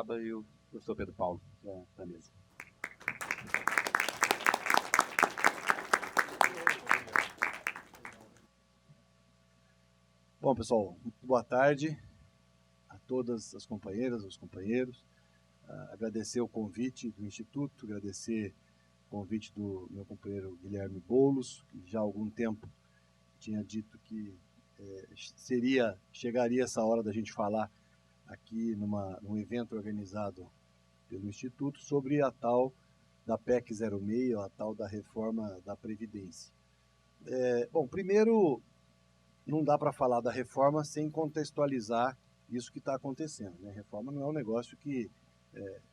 Sorocaba e o professor Pedro Paulo da mesa. Bom, pessoal, boa tarde a todas as companheiras, os companheiros. Agradecer o convite do Instituto, agradecer o convite do meu companheiro Guilherme Boulos, que já há algum tempo tinha dito que chegaria essa hora da gente falar aqui num evento organizado pelo Instituto sobre a tal da PEC 06, a tal da reforma da Previdência. Bom, primeiro, não dá para falar da reforma sem contextualizar isso que está acontecendo, né? Reforma não é um negócio que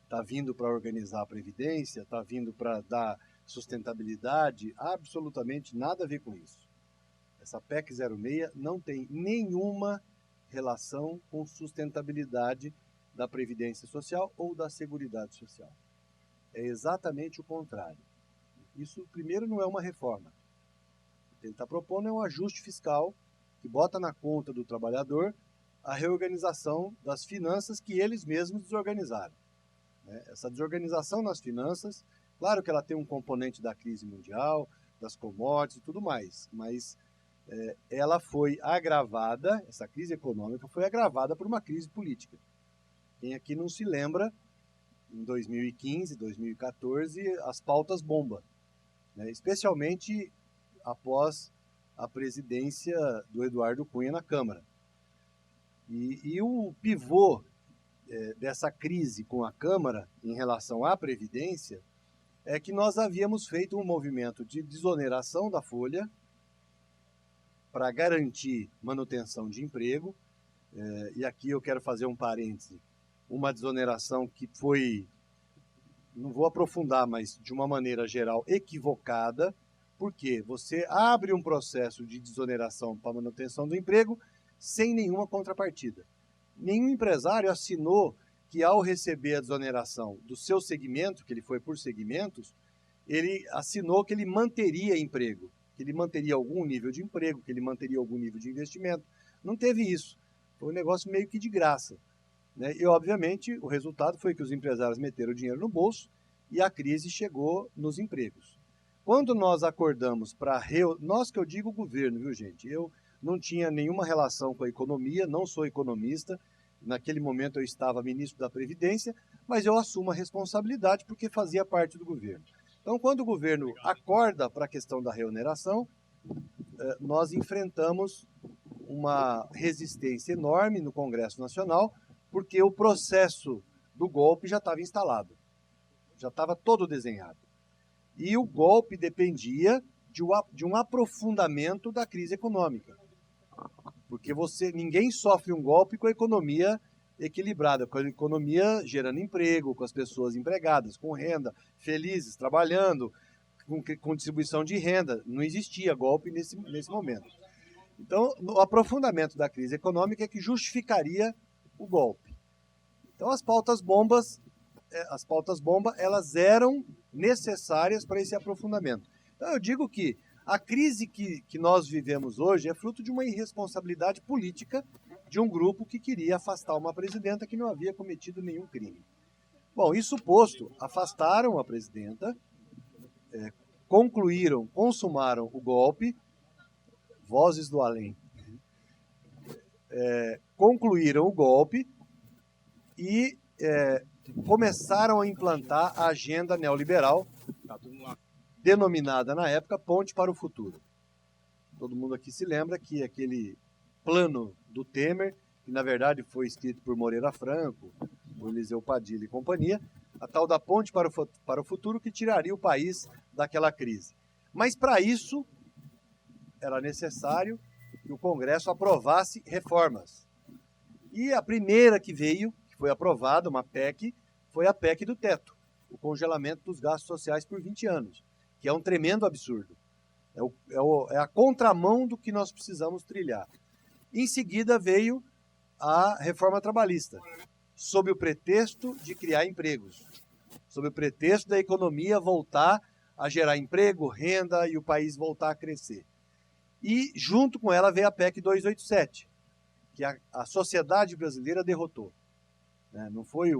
está vindo para organizar a Previdência, está vindo para dar sustentabilidade, absolutamente nada a ver com isso. Essa PEC 06 não tem nenhuma relação com sustentabilidade da Previdência Social ou da Seguridade Social. É exatamente o contrário. Isso, primeiro, não é uma reforma. O que ele está propondo é um ajuste fiscal que bota na conta do trabalhador a reorganização das finanças que eles mesmos desorganizaram. Essa desorganização nas finanças, claro que ela tem um componente da crise mundial, das commodities e tudo mais, mas ela foi agravada, essa crise econômica foi agravada por uma crise política. Quem aqui não se lembra, em 2015, 2014, as pautas bomba, né? Especialmente após a presidência do Eduardo Cunha na Câmara. E o pivô dessa crise com a Câmara em relação à Previdência é que nós havíamos feito um movimento de desoneração da folha para garantir manutenção de emprego, e aqui eu quero fazer um parêntese, uma desoneração que foi, não vou aprofundar, mas de uma maneira geral equivocada, porque você abre um processo de desoneração para manutenção do emprego sem nenhuma contrapartida. Nenhum empresário assinou que ao receber a desoneração do seu segmento, que ele foi por segmentos, ele assinou que ele manteria emprego, que ele manteria algum nível de emprego, que ele manteria algum nível de investimento. Não teve isso. Foi um negócio meio que de graça, né? E, obviamente, o resultado foi que os empresários meteram o dinheiro no bolso e a crise chegou nos empregos. Quando nós acordamos para... Nós que eu digo governo, viu, gente? Eu não tinha nenhuma relação com a economia, não sou economista. Naquele momento eu estava ministro da Previdência, mas eu assumo a responsabilidade porque fazia parte do governo. Então, quando o governo acorda para a questão da reoneração, nós enfrentamos uma resistência enorme no Congresso Nacional, porque o processo do golpe já estava instalado, já estava todo desenhado. E o golpe dependia de um aprofundamento da crise econômica. Porque ninguém sofre um golpe com a economia equilibrada, com a economia gerando emprego, com as pessoas empregadas, com renda, felizes, trabalhando, com distribuição de renda. Não existia golpe nesse momento. Então, o aprofundamento da crise econômica é que justificaria o golpe. Então, as pautas bomba, elas eram necessárias para esse aprofundamento. Então, eu digo que a crise que nós vivemos hoje é fruto de uma irresponsabilidade política de um grupo que queria afastar uma presidenta que não havia cometido nenhum crime. Bom, isso posto, afastaram a presidenta, consumaram o golpe, vozes do além, concluíram o golpe e começaram a implantar a agenda neoliberal, denominada na época Ponte para o Futuro. Todo mundo aqui se lembra que aquele plano do Temer, que na verdade foi escrito por Moreira Franco, por Eliseu Padilha e companhia, a tal da Ponte para o Futuro, que tiraria o país daquela crise. Mas para isso era necessário que o Congresso aprovasse reformas. E a primeira que veio, que foi aprovada, uma PEC, foi a PEC do teto, o congelamento dos gastos sociais por 20 anos, que é um tremendo absurdo. É a contramão do que nós precisamos trilhar. Em seguida veio a reforma trabalhista, sob o pretexto de criar empregos, sob o pretexto da economia voltar a gerar emprego, renda e o país voltar a crescer. E junto com ela veio a PEC 287, que a sociedade brasileira derrotou. Não foi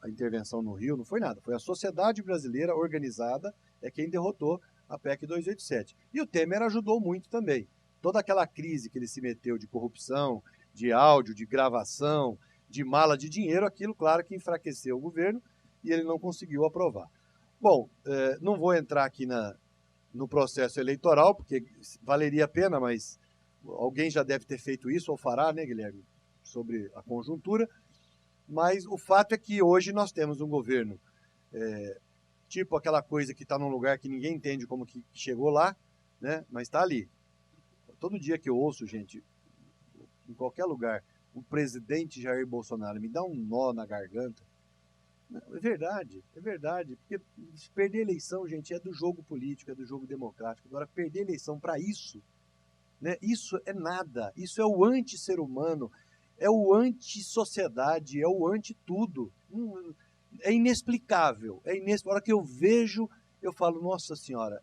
a intervenção no Rio, não foi nada. Foi a sociedade brasileira organizada quem derrotou a PEC 287. E o Temer ajudou muito também. Toda aquela crise que ele se meteu de corrupção, de áudio, de gravação, de mala de dinheiro, aquilo, claro, que enfraqueceu o governo e ele não conseguiu aprovar. Bom, não vou entrar aqui no processo eleitoral, porque valeria a pena, mas alguém já deve ter feito isso, ou fará, né, Guilherme, sobre a conjuntura. Mas o fato é que hoje nós temos um governo, tipo aquela coisa que está num lugar que ninguém entende como que chegou lá, né, mas está ali. Todo dia que eu ouço, gente, em qualquer lugar, o presidente Jair Bolsonaro me dá um nó na garganta. É verdade, porque perder a eleição, gente, é do jogo político, é do jogo democrático. Agora, perder a eleição para isso, né, isso é nada, isso é o anti-ser humano, é o anti-sociedade, é o anti-tudo. É inexplicável, A hora que eu vejo, eu falo, nossa senhora,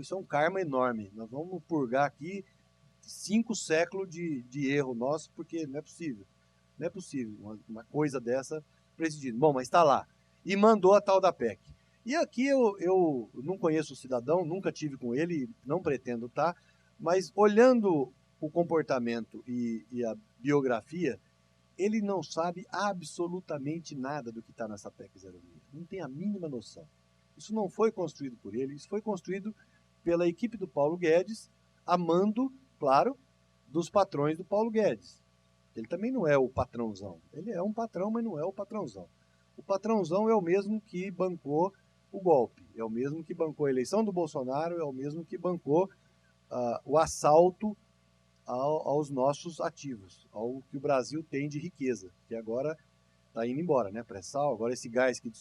isso é um karma enorme, nós vamos purgar aqui 5 séculos de erro nosso, porque não é possível uma coisa dessa presidindo. Bom, mas está lá. E mandou a tal da PEC. E aqui eu não conheço o cidadão, nunca tive com ele, não pretendo estar, mas olhando o comportamento e a biografia, ele não sabe absolutamente nada do que está nessa PEC 06. Não tem a mínima noção. Isso não foi construído por ele, isso foi construído pela equipe do Paulo Guedes, a mando, claro, dos patrões do Paulo Guedes. Ele também não é o patrãozão. Ele é um patrão, mas não é o patrãozão. O patrãozão é o mesmo que bancou o golpe, é o mesmo que bancou a eleição do Bolsonaro, é o mesmo que bancou o assalto aos nossos ativos, ao que o Brasil tem de riqueza, que agora está indo embora, né? Pré-sal, agora esse gás que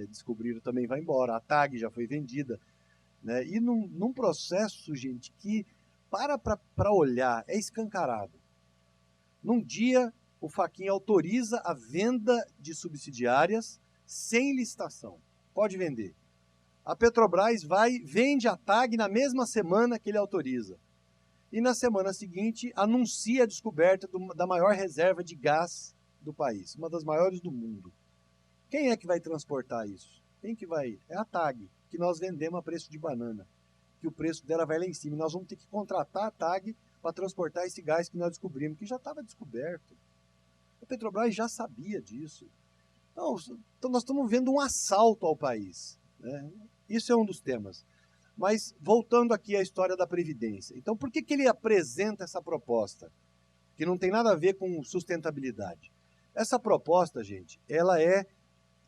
descobriram também vai embora, a TAG já foi vendida, né? E num processo, gente, que para olhar, é escancarado. Num dia, o Fachin autoriza a venda de subsidiárias sem licitação. Pode vender. A Petrobras vende a TAG na mesma semana que ele autoriza. E na semana seguinte, anuncia a descoberta da maior reserva de gás do país, uma das maiores do mundo. Quem é que vai transportar isso? Quem que vai? É a TAG, que nós vendemos a preço de banana, que o preço dela vai lá em cima. E nós vamos ter que contratar a TAG para transportar esse gás que nós descobrimos, que já estava descoberto. A Petrobras já sabia disso. Então nós estamos vendo um assalto ao país, né? Isso é um dos temas. Mas voltando aqui à história da Previdência. Então por que ele apresenta essa proposta? Que não tem nada a ver com sustentabilidade. Essa proposta, gente, ela é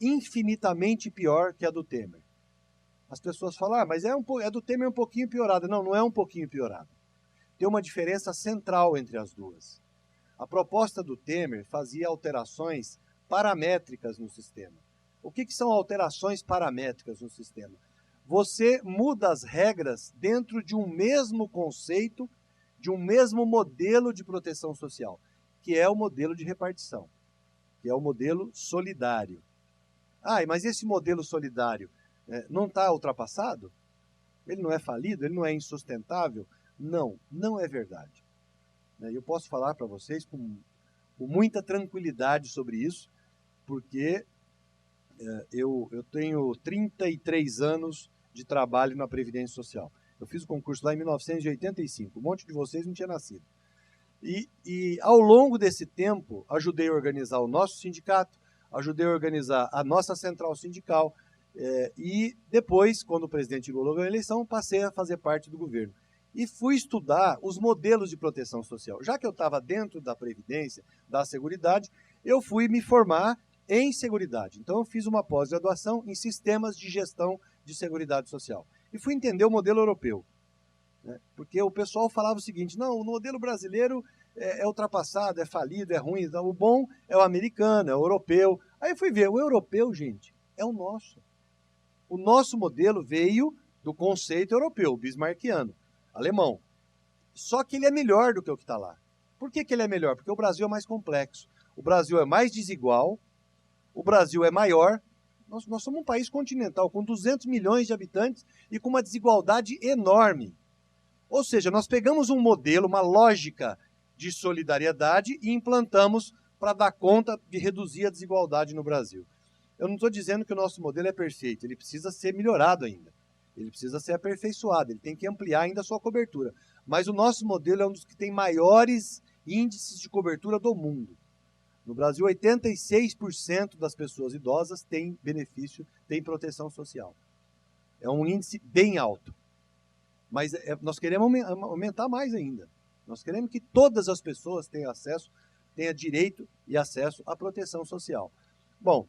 infinitamente pior que a do Temer. As pessoas falam, mas é do Temer um pouquinho piorada. Não, não é um pouquinho piorada. Tem uma diferença central entre as duas. A proposta do Temer fazia alterações paramétricas no sistema. O que são alterações paramétricas no sistema? Você muda as regras dentro de um mesmo conceito, de um mesmo modelo de proteção social, que é o modelo de repartição, que é o modelo solidário. Mas esse modelo solidário não está ultrapassado? Ele não é falido? Ele não é insustentável? Não, não é verdade. Eu posso falar para vocês com muita tranquilidade sobre isso, porque eu tenho 33 anos de trabalho na Previdência Social. Eu fiz o concurso lá em 1985, um monte de vocês não tinha nascido. E ao longo desse tempo, ajudei a organizar o nosso sindicato, ajudei a organizar a nossa central sindical, e depois, quando o presidente Lula ganhou a eleição, passei a fazer parte do governo. E fui estudar os modelos de proteção social. Já que eu estava dentro da Previdência, da Seguridade, eu fui me formar em Seguridade. Então, eu fiz uma pós-graduação em Sistemas de Gestão de Seguridade Social. E fui entender o modelo europeu. Porque o pessoal falava o seguinte, não, o modelo brasileiro é ultrapassado, é falido, é ruim. Então, o bom é o americano, é o europeu. Aí eu fui ver, o europeu, gente, é o nosso. O nosso modelo veio do conceito europeu, bismarckiano, alemão. Só que ele é melhor do que o que está lá. Por que ele é melhor? Porque o Brasil é mais complexo. O Brasil é mais desigual. O Brasil é maior. Nós somos um país continental com 200 milhões de habitantes e com uma desigualdade enorme. Ou seja, nós pegamos um modelo, uma lógica de solidariedade e implantamos para dar conta de reduzir a desigualdade no Brasil. Eu não estou dizendo que o nosso modelo é perfeito, ele precisa ser melhorado ainda. Ele precisa ser aperfeiçoado, ele tem que ampliar ainda a sua cobertura. Mas o nosso modelo é um dos que tem maiores índices de cobertura do mundo. No Brasil, 86% das pessoas idosas têm benefício, têm proteção social. É um índice bem alto. Mas nós queremos aumentar mais ainda. Nós queremos que todas as pessoas tenham direito e acesso à proteção social. Bom,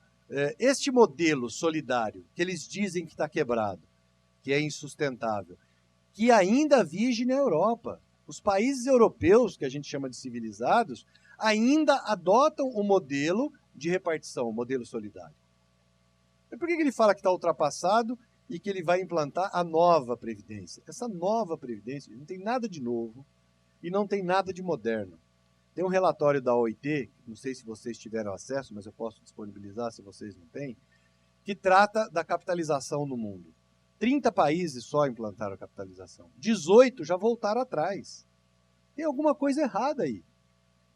este modelo solidário, que eles dizem que está quebrado, que é insustentável, que ainda vige na Europa. Os países europeus, que a gente chama de civilizados, ainda adotam o modelo de repartição, o modelo solidário. E por que ele fala que está ultrapassado e que ele vai implantar a nova Previdência? Essa nova Previdência não tem nada de novo e não tem nada de moderno. Tem um relatório da OIT, não sei se vocês tiveram acesso, mas eu posso disponibilizar se vocês não têm, que trata da capitalização no mundo. 30 países só implantaram a capitalização. 18 já voltaram atrás. Tem alguma coisa errada aí.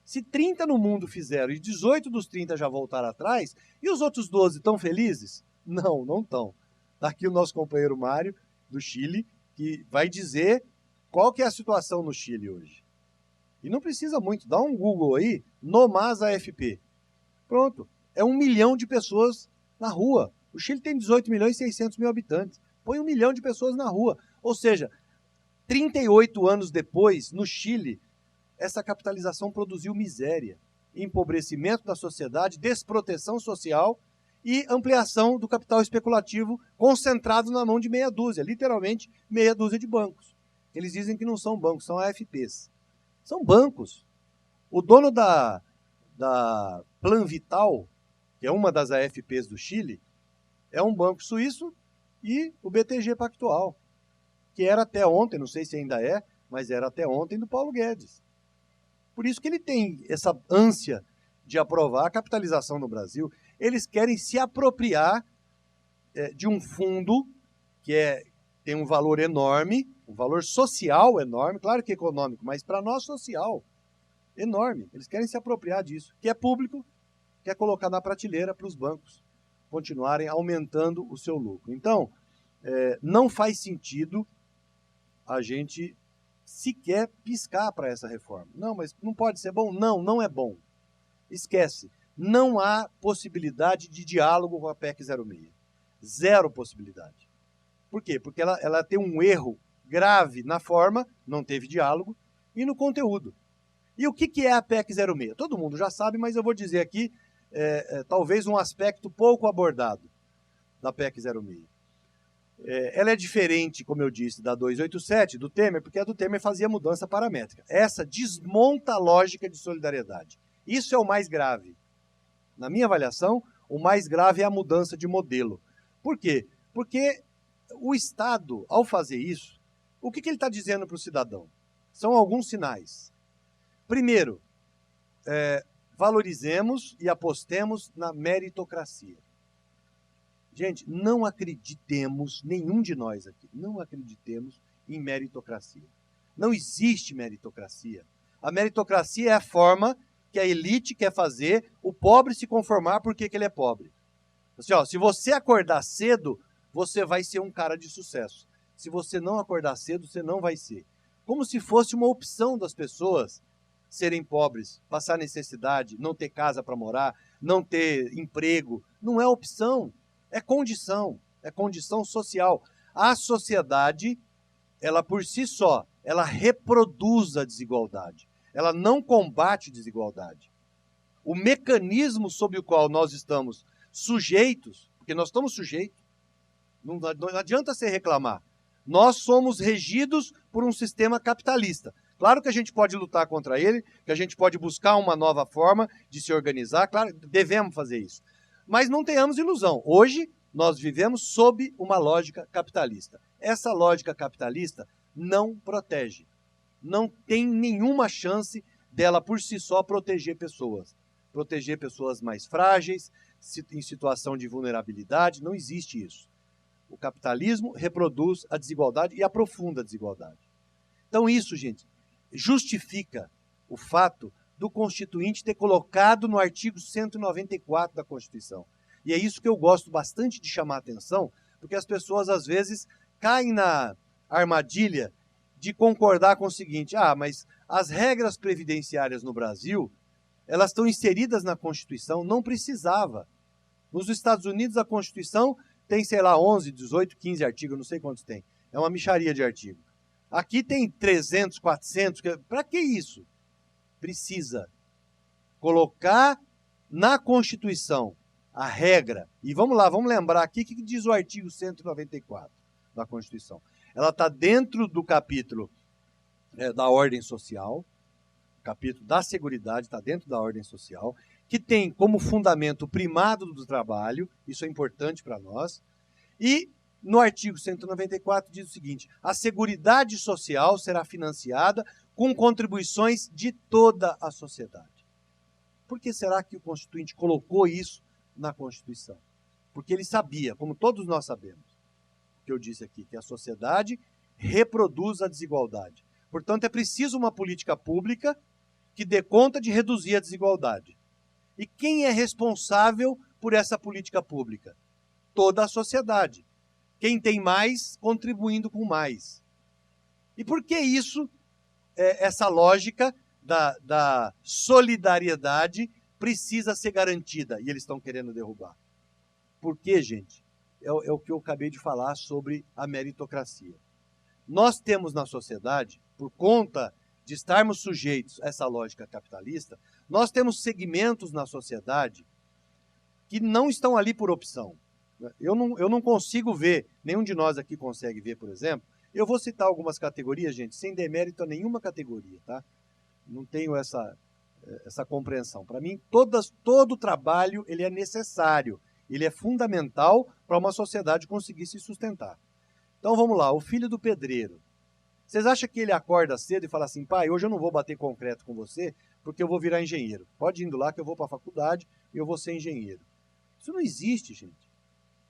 Se 30 no mundo fizeram e 18 dos 30 já voltaram atrás, e os outros 12 estão felizes? Não, não estão. Está aqui o nosso companheiro Mário, do Chile, que vai dizer qual que é a situação no Chile hoje. E não precisa muito, dá um Google aí, NOMAS AFP. Pronto, é 1 milhão de pessoas na rua. O Chile tem 18 milhões e 600 mil habitantes. Põe 1 milhão de pessoas na rua. Ou seja, 38 anos depois, no Chile, essa capitalização produziu miséria, empobrecimento da sociedade, desproteção social e ampliação do capital especulativo concentrado na mão de meia dúzia, literalmente meia dúzia de bancos. Eles dizem que não são bancos, são AFPs. São bancos. O dono da Plan Vital, que é uma das AFPs do Chile, é um banco suíço, e o BTG Pactual, que era até ontem, não sei se ainda é, mas era até ontem do Paulo Guedes. Por isso que ele tem essa ânsia de aprovar a capitalização no Brasil. Eles querem se apropriar de um fundo que tem um valor enorme, um valor social enorme, claro que econômico, mas para nós social, enorme. Eles querem se apropriar disso, que é público, quer colocar na prateleira para os bancos continuarem aumentando o seu lucro. Então, não faz sentido a gente sequer piscar para essa reforma. Não, mas não pode ser bom? Não, não é bom. Esquece. Não há possibilidade de diálogo com a PEC 06. Zero possibilidade. Por quê? Porque ela tem um erro grave na forma, não teve diálogo, e no conteúdo. E o que é a PEC 06? Todo mundo já sabe, mas eu vou dizer aqui, talvez um aspecto pouco abordado da PEC 06. Ela é diferente, como eu disse, da 287, do Temer, porque a do Temer fazia mudança paramétrica. Essa desmonta a lógica de solidariedade. Isso é o mais grave. Na minha avaliação, o mais grave é a mudança de modelo. Por quê? Porque o Estado, ao fazer isso, o que ele está dizendo para o cidadão? São alguns sinais. Primeiro, valorizemos e apostemos na meritocracia. Gente, não acreditemos, nenhum de nós aqui, não acreditemos em meritocracia. Não existe meritocracia. A meritocracia é a forma que a elite quer fazer o pobre se conformar porque que ele é pobre. Assim, se você acordar cedo, você vai ser um cara de sucesso. Se você não acordar cedo, você não vai ser. Como se fosse uma opção das pessoas serem pobres, passar necessidade, não ter casa para morar, não ter emprego. Não é opção, é condição social. A sociedade, ela por si só, ela reproduz a desigualdade. Ela não combate desigualdade. O mecanismo sob o qual nós estamos sujeitos, porque nós estamos sujeitos, não adianta você reclamar. Nós somos regidos por um sistema capitalista. Claro que a gente pode lutar contra ele, que a gente pode buscar uma nova forma de se organizar, claro, devemos fazer isso. Mas não tenhamos ilusão. Hoje, nós vivemos sob uma lógica capitalista. Essa lógica capitalista não protege. Não tem nenhuma chance dela, por si só, proteger pessoas. Proteger pessoas mais frágeis, em situação de vulnerabilidade, não existe isso. O capitalismo reproduz a desigualdade e aprofunda a desigualdade. Então isso, gente, justifica o fato do Constituinte ter colocado no artigo 194 da Constituição. E é isso que eu gosto bastante de chamar a atenção, porque as pessoas, às vezes, caem na armadilha de concordar com o seguinte: mas as regras previdenciárias no Brasil, elas estão inseridas na Constituição, não precisava. Nos Estados Unidos, a Constituição tem, sei lá, 11, 18, 15 artigos, eu não sei quantos tem. É uma mixaria de artigos. Aqui tem 300, 400, para que isso? Precisa colocar na Constituição a regra. E vamos lá, vamos lembrar aqui o que diz o artigo 194 da Constituição. Ela está dentro do capítulo da ordem social, o capítulo da Seguridade está dentro da ordem social, que tem como fundamento o primado do trabalho, isso é importante para nós, e no artigo 194 diz o seguinte: a Seguridade Social será financiada com contribuições de toda a sociedade. Por que será que o Constituinte colocou isso na Constituição? Porque ele sabia, como todos nós sabemos, que eu disse aqui, que a sociedade reproduz a desigualdade. Portanto, é preciso uma política pública que dê conta de reduzir a desigualdade. E quem é responsável por essa política pública? Toda a sociedade. Quem tem mais, contribuindo com mais. E por que isso, essa lógica da solidariedade precisa ser garantida? E eles estão querendo derrubar. Por quê, gente? É o que eu acabei de falar sobre a meritocracia. Nós temos na sociedade, por conta de estarmos sujeitos a essa lógica capitalista, nós temos segmentos na sociedade que não estão ali por opção. Eu não consigo ver, nenhum de nós aqui consegue ver, por exemplo. Eu vou citar algumas categorias, gente, sem demérito a nenhuma categoria, tá? Não tenho essa compreensão. Para mim, todo trabalho ele é necessário, ele é fundamental para uma sociedade conseguir se sustentar. Então vamos lá, o filho do pedreiro. Vocês acham que ele acorda cedo e fala assim: pai, hoje eu não vou bater concreto com você porque eu vou virar engenheiro. Pode ir indo lá que eu vou para a faculdade e eu vou ser engenheiro. Isso não existe, gente.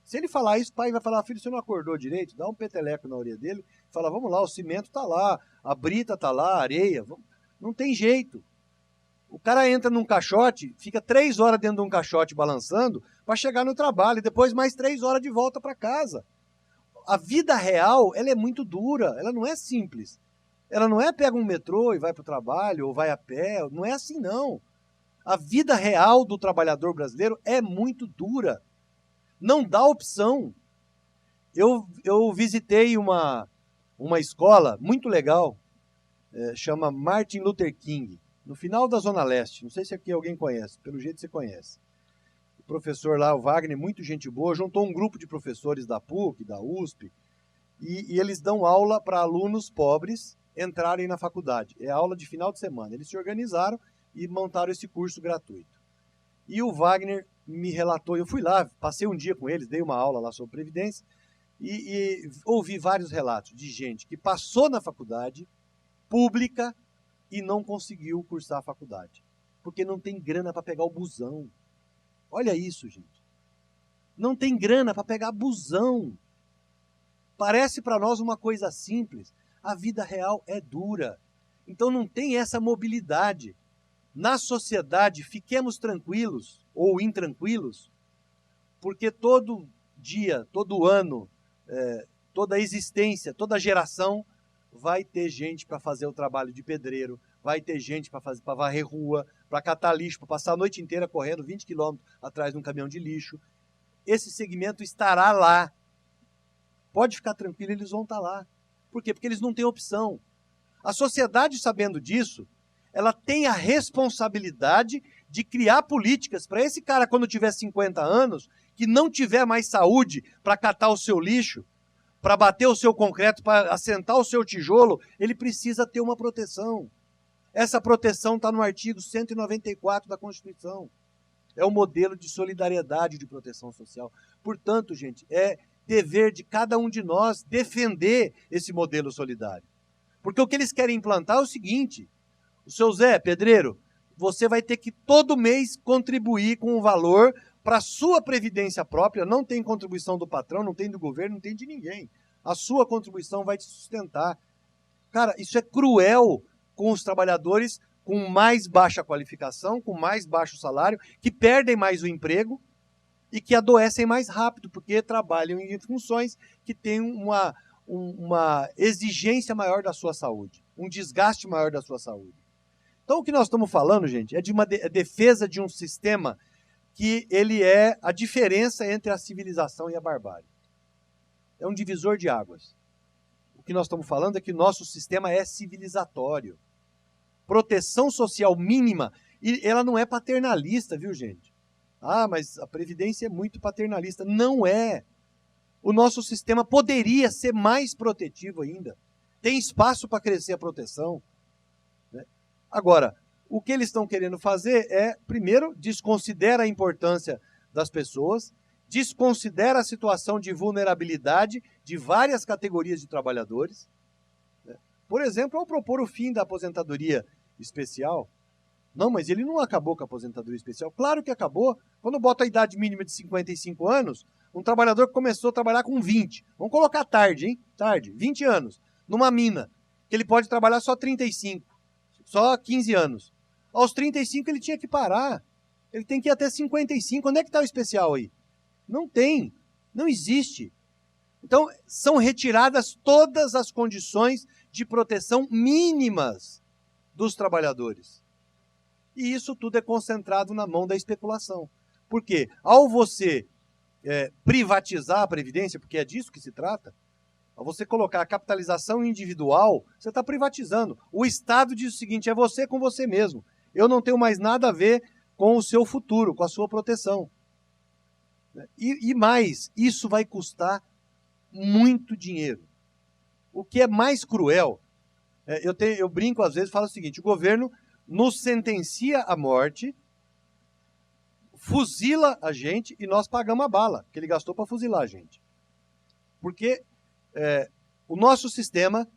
Se ele falar isso, o pai vai falar: filho, você não acordou direito? Dá um peteleco na orelha dele, fala: vamos lá, o cimento está lá, a brita está lá, a areia. Não tem jeito. O cara entra num caixote, fica 3 horas dentro de um caixote balançando para chegar no trabalho e depois mais 3 horas de volta para casa. A vida real, ela é muito dura, ela não é simples. Ela não é pega um metrô e vai para o trabalho ou vai a pé, não é assim não. A vida real do trabalhador brasileiro é muito dura. Não dá opção. Eu visitei uma escola muito legal, chama Martin Luther King, no final da Zona Leste. Não sei se aqui alguém conhece, pelo jeito você conhece. O professor lá, o Wagner, muito gente boa, juntou um grupo de professores da PUC, da USP, e eles dão aula para alunos pobres entrarem na faculdade. É aula de final de semana. Eles se organizaram e montaram esse curso gratuito. E o Wagner me relatou, eu fui lá, passei um dia com eles, dei uma aula lá sobre Previdência, e ouvi vários relatos de gente que passou na faculdade pública e não conseguiu cursar a faculdade, porque não tem grana para pegar o busão. Olha isso, gente. Não tem grana para pegar busão. Parece para nós uma coisa simples. A vida real é dura. Então não tem essa mobilidade. Na sociedade, fiquemos tranquilos ou intranquilos, porque todo dia, todo ano, toda existência, toda geração vai ter gente para fazer o trabalho de pedreiro, vai ter gente para varrer rua, para catar lixo, para passar a noite inteira correndo 20 quilômetros atrás de um caminhão de lixo. Esse segmento estará lá. Pode ficar tranquilo, eles vão estar lá. Por quê? Porque eles não têm opção. A sociedade, sabendo disso, ela tem a responsabilidade de criar políticas para esse cara, quando tiver 50 anos, que não tiver mais saúde para catar o seu lixo, para bater o seu concreto, para assentar o seu tijolo, ele precisa ter uma proteção. Essa proteção está no artigo 194 da Constituição. É o modelo de solidariedade de proteção social. Portanto, gente, é dever de cada um de nós defender esse modelo solidário. Porque o que eles querem implantar é o seguinte: o seu Zé, pedreiro, você vai ter que todo mês contribuir com um valor para a sua previdência própria. Não tem contribuição do patrão, não tem do governo, não tem de ninguém. A sua contribuição vai te sustentar. Cara, isso é cruel com os trabalhadores, com mais baixa qualificação, com mais baixo salário, que perdem mais o emprego e que adoecem mais rápido, porque trabalham em funções que têm uma exigência maior da sua saúde, um desgaste maior da sua saúde. Então, o que nós estamos falando, gente, é de uma defesa de um sistema que ele é a diferença entre a civilização e a barbárie. É um divisor de águas. O que nós estamos falando é que nosso sistema é civilizatório. Proteção social mínima, e ela não é paternalista, viu, gente? Ah, mas a Previdência é muito paternalista. Não é. O nosso sistema poderia ser mais protetivo ainda. Tem espaço para crescer a proteção. Né? Agora, o que eles estão querendo fazer é, primeiro, desconsidera a importância das pessoas, desconsidera a situação de vulnerabilidade de várias categorias de trabalhadores. Né? Por exemplo, ao propor o fim da aposentadoria especial, não, mas ele não acabou com a aposentadoria especial. Claro que acabou. Quando bota a idade mínima de 55 anos, um trabalhador que começou a trabalhar com 20, vamos colocar tarde, hein? Tarde, 20 anos, numa mina, que ele pode trabalhar só 35, só 15 anos. Aos 35 ele tinha que parar. Ele tem que ir até 55. Onde é que está o especial aí? Não tem. Não existe. Então, são retiradas todas as condições de proteção mínimas dos trabalhadores. E isso tudo é concentrado na mão da especulação. Por quê? Ao você privatizar a Previdência, porque é disso que se trata, ao você colocar a capitalização individual, você está privatizando. O Estado diz o seguinte, é você com você mesmo. Eu não tenho mais nada a ver com o seu futuro, com a sua proteção. E mais, isso vai custar muito dinheiro. O que é mais cruel, eu brinco às vezes, falo o seguinte, o governo nos sentencia à morte, fuzila a gente e nós pagamos a bala que ele gastou para fuzilar a gente. Porque o nosso sistema,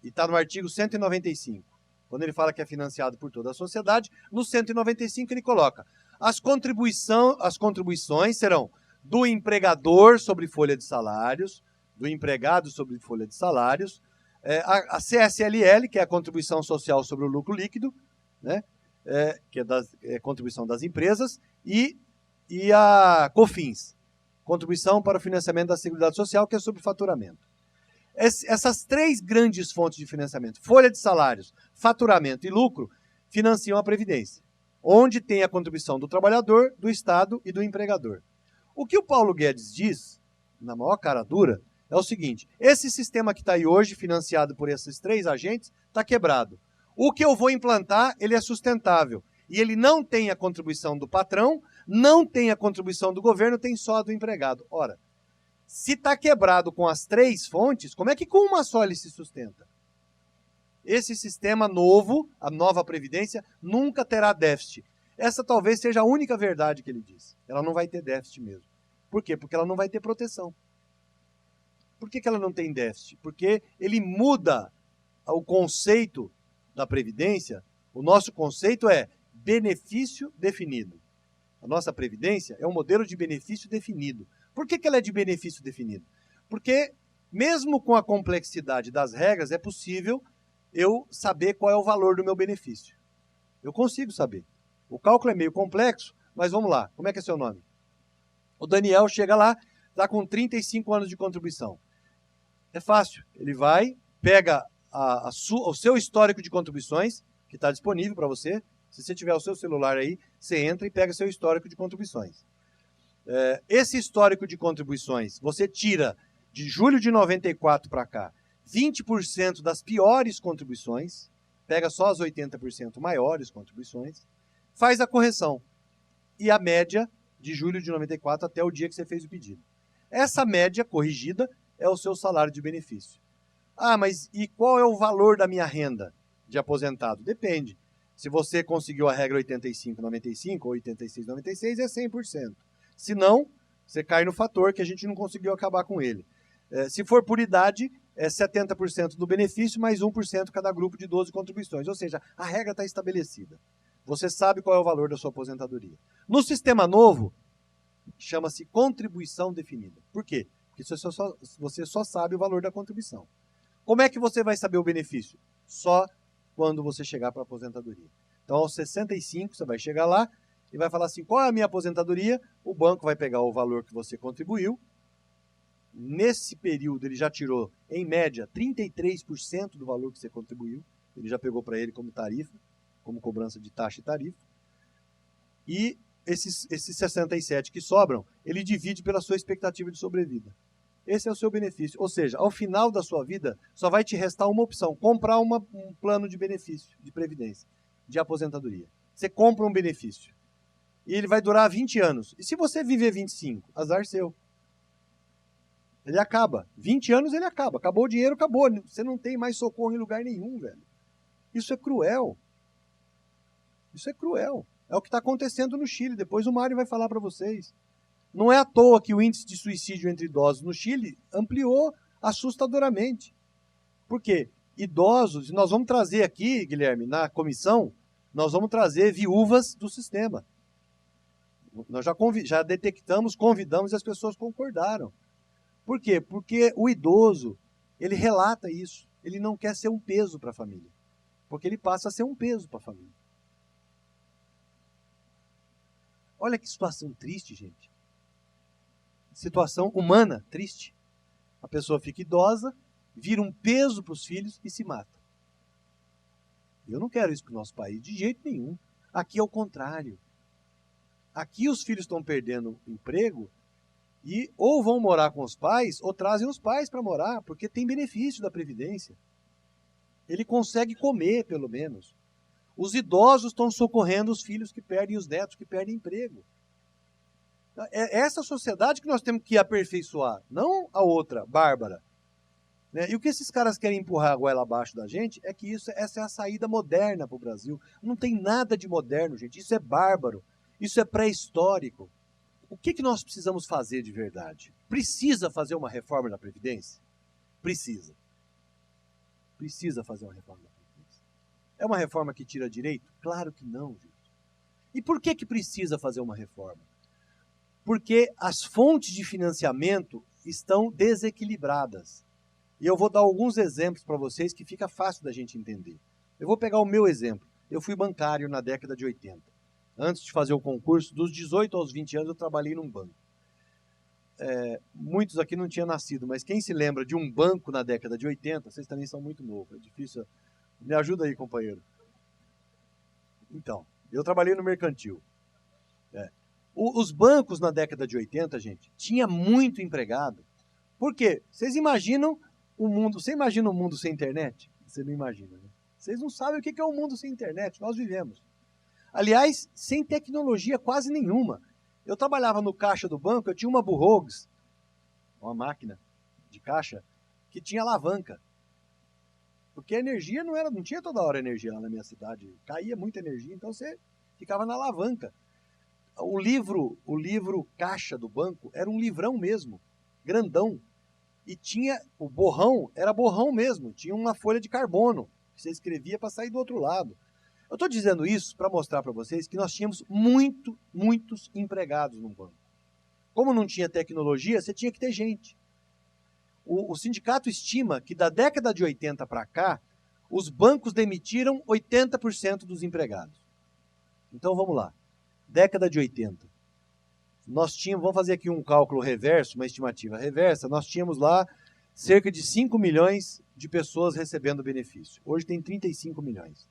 e está no artigo 195, quando ele fala que é financiado por toda a sociedade, no 195 ele coloca, as contribuições serão do empregador sobre folha de salários, do empregado sobre folha de salários, a CSLL, que é a contribuição social sobre o lucro líquido, né? Que é contribuição das empresas, e a COFINS, contribuição para o financiamento da Seguridade Social, que é sobre faturamento. Essas três grandes fontes de financiamento, folha de salários, faturamento e lucro, financiam a Previdência, onde tem a contribuição do trabalhador, do Estado e do empregador. O que o Paulo Guedes diz, na maior cara dura, é o seguinte, esse sistema que está aí hoje, financiado por esses três agentes, está quebrado. O que eu vou implantar, ele é sustentável. E ele não tem a contribuição do patrão, não tem a contribuição do governo, tem só a do empregado. Ora, se está quebrado com as três fontes, como é que com uma só ele se sustenta? Esse sistema novo, a nova Previdência, nunca terá déficit. Essa talvez seja a única verdade que ele diz. Ela não vai ter déficit mesmo. Por quê? Porque ela não vai ter proteção. Por que ela não tem déficit? Porque ele muda o conceito da Previdência. O nosso conceito é benefício definido. A nossa Previdência é um modelo de benefício definido. Por que ela é de benefício definido? Porque, mesmo com a complexidade das regras, é possível eu saber qual é o valor do meu benefício. Eu consigo saber. O cálculo é meio complexo, mas vamos lá. Como é que é seu nome? O Daniel chega lá, está com 35 anos de contribuição. É fácil. Ele vai, pega o seu histórico de contribuições, que está disponível para você. Se você tiver o seu celular aí, você entra e pega seu histórico de contribuições. Esse histórico de contribuições, você tira de julho de 94 para cá, 20% das piores contribuições, pega só as 80% maiores contribuições, faz a correção. E a média de julho de 94 até o dia que você fez o pedido. Essa média corrigida é o seu salário de benefício. Ah, mas e qual é o valor da minha renda de aposentado? Depende. Se você conseguiu a regra 85,95 ou 86,96, é 100%. Se não, você cai no fator que a gente não conseguiu acabar com ele. Se for por idade, é 70% do benefício mais 1% cada grupo de 12 contribuições. Ou seja, a regra está estabelecida. Você sabe qual é o valor da sua aposentadoria. No sistema novo, chama-se contribuição definida. Por quê? Porque você só sabe o valor da contribuição. Como é que você vai saber o benefício? Só quando você chegar para a aposentadoria. Então, aos 65, você vai chegar lá e vai falar assim, qual é a minha aposentadoria? O banco vai pegar o valor que você contribuiu. Nesse período, ele já tirou, em média, 33% do valor que você contribuiu. Ele já pegou para ele como tarifa, como cobrança de taxa e tarifa. E esses 67 que sobram, ele divide pela sua expectativa de sobrevida. Esse é o seu benefício. Ou seja, ao final da sua vida, só vai te restar uma opção, comprar um plano de benefício, de previdência, de aposentadoria. Você compra um benefício. E ele vai durar 20 anos. E se você viver 25, azar seu. Ele acaba. 20 anos ele acaba. Acabou o dinheiro, acabou. Você não tem mais socorro em lugar nenhum, velho. Isso é cruel. Isso é cruel. É o que está acontecendo no Chile. Depois o Mário vai falar para vocês. Não é à toa que o índice de suicídio entre idosos no Chile ampliou assustadoramente. Por quê? Idosos, e nós vamos trazer aqui, Guilherme, na comissão, nós vamos trazer viúvas do sistema. Nós já detectamos, convidamos e as pessoas concordaram. Por quê? Porque o idoso, ele relata isso. Ele não quer ser um peso para a família. Porque ele passa a ser um peso para a família. Olha que situação triste, gente. Situação humana triste. A pessoa fica idosa, vira um peso para os filhos e se mata. Eu não quero isso para o nosso país, de jeito nenhum. Aqui é o contrário. Aqui os filhos estão perdendo emprego e ou vão morar com os pais ou trazem os pais para morar, porque tem benefício da Previdência. Ele consegue comer, pelo menos. Os idosos estão socorrendo os filhos que perdem e os netos que perdem emprego. É essa sociedade que nós temos que aperfeiçoar, não a outra, bárbara. E o que esses caras querem empurrar a goela abaixo da gente é que essa é a saída moderna para o Brasil. Não tem nada de moderno, gente. Isso é bárbaro. Isso é pré-histórico. O que nós precisamos fazer de verdade? Precisa fazer uma reforma da Previdência? Precisa. Precisa fazer uma reforma da Previdência. É uma reforma que tira direito? Claro que não, gente. E por que precisa fazer uma reforma? Porque as fontes de financiamento estão desequilibradas. E eu vou dar alguns exemplos para vocês que fica fácil da gente entender. Eu vou pegar o meu exemplo. Eu fui bancário na década de 80. Antes de fazer o concurso, dos 18 aos 20 anos, eu trabalhei num banco. Muitos aqui não tinham nascido, mas quem se lembra de um banco na década de 80, vocês também são muito novos. É difícil. Me ajuda aí, companheiro. Então, eu trabalhei no mercantil. Os bancos na década de 80, gente, tinha muito empregado. Por quê? Vocês imaginam o mundo, você imagina um mundo sem internet? Você não imagina, né? Vocês não sabem o que é um mundo sem internet, nós vivemos. Aliás, sem tecnologia quase nenhuma. Eu trabalhava no caixa do banco, eu tinha uma Burroughs, uma máquina de caixa, que tinha alavanca. Porque a energia não tinha toda hora energia lá na minha cidade, caía muita energia, então você ficava na alavanca. O livro caixa do banco era um livrão mesmo, grandão. E tinha, o borrão, era borrão mesmo, tinha uma folha de carbono, que você escrevia para sair do outro lado. Eu estou dizendo isso para mostrar para vocês que nós tínhamos muitos empregados no banco. Como não tinha tecnologia, você tinha que ter gente. O sindicato estima que da década de 80 para cá, os bancos demitiram 80% dos empregados. Então vamos lá. Década de 80. Nós tínhamos, vamos fazer aqui um cálculo reverso, uma estimativa reversa, nós tínhamos lá cerca de 5 milhões de pessoas recebendo benefício. Hoje tem 35 milhões.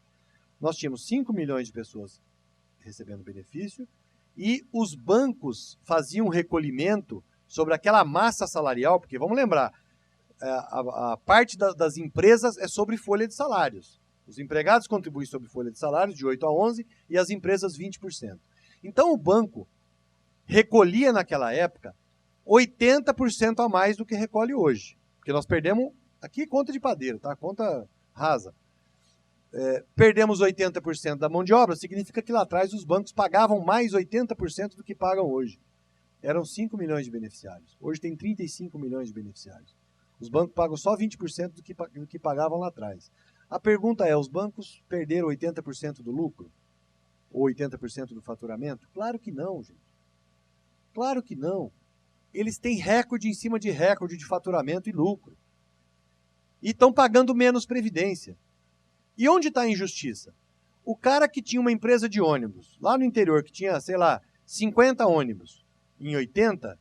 Nós tínhamos 5 milhões de pessoas recebendo benefício e os bancos faziam recolhimento sobre aquela massa salarial, porque vamos lembrar, a parte das empresas é sobre folha de salários. Os empregados contribuem sobre folha de salários de 8 a 11 e as empresas 20%. Então o banco recolhia naquela época 80% a mais do que recolhe hoje. Porque nós perdemos, aqui conta de padeiro, tá? Conta rasa. Perdemos 80% da mão de obra, significa que lá atrás os bancos pagavam mais 80% do que pagam hoje. Eram 5 milhões de beneficiários. Hoje tem 35 milhões de beneficiários. Os bancos pagam só 20% do que pagavam lá atrás. A pergunta é, os bancos perderam 80% do lucro? Ou 80% do faturamento? Claro que não, gente. Claro que não. Eles têm recorde em cima de recorde de faturamento e lucro. E estão pagando menos previdência. E onde está a injustiça? O cara que tinha uma empresa de ônibus, lá no interior, que tinha, sei lá, 50 ônibus em 80,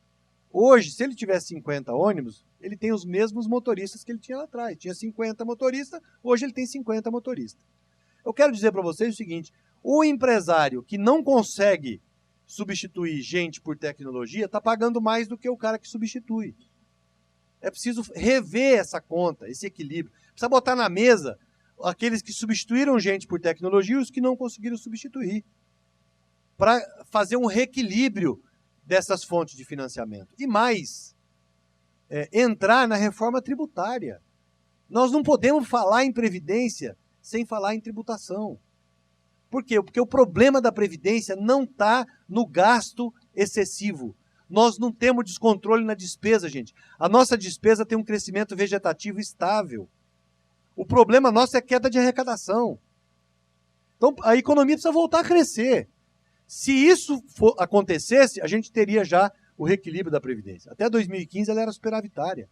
hoje, se ele tiver 50 ônibus, ele tem os mesmos motoristas que ele tinha lá atrás. Tinha 50 motoristas, hoje ele tem 50 motoristas. Eu quero dizer para vocês o seguinte, o empresário que não consegue substituir gente por tecnologia está pagando mais do que o cara que substitui. É preciso rever essa conta, esse equilíbrio. Precisa botar na mesa aqueles que substituíram gente por tecnologia e os que não conseguiram substituir, para fazer um reequilíbrio dessas fontes de financiamento. E mais, entrar na reforma tributária. Nós não podemos falar em previdência sem falar em tributação. Por quê? Porque o problema da previdência não está no gasto excessivo. Nós não temos descontrole na despesa, gente. A nossa despesa tem um crescimento vegetativo estável. O problema nosso é queda de arrecadação. Então, a economia precisa voltar a crescer. Se isso acontecesse, a gente teria já o reequilíbrio da Previdência. Até 2015 ela era superavitária.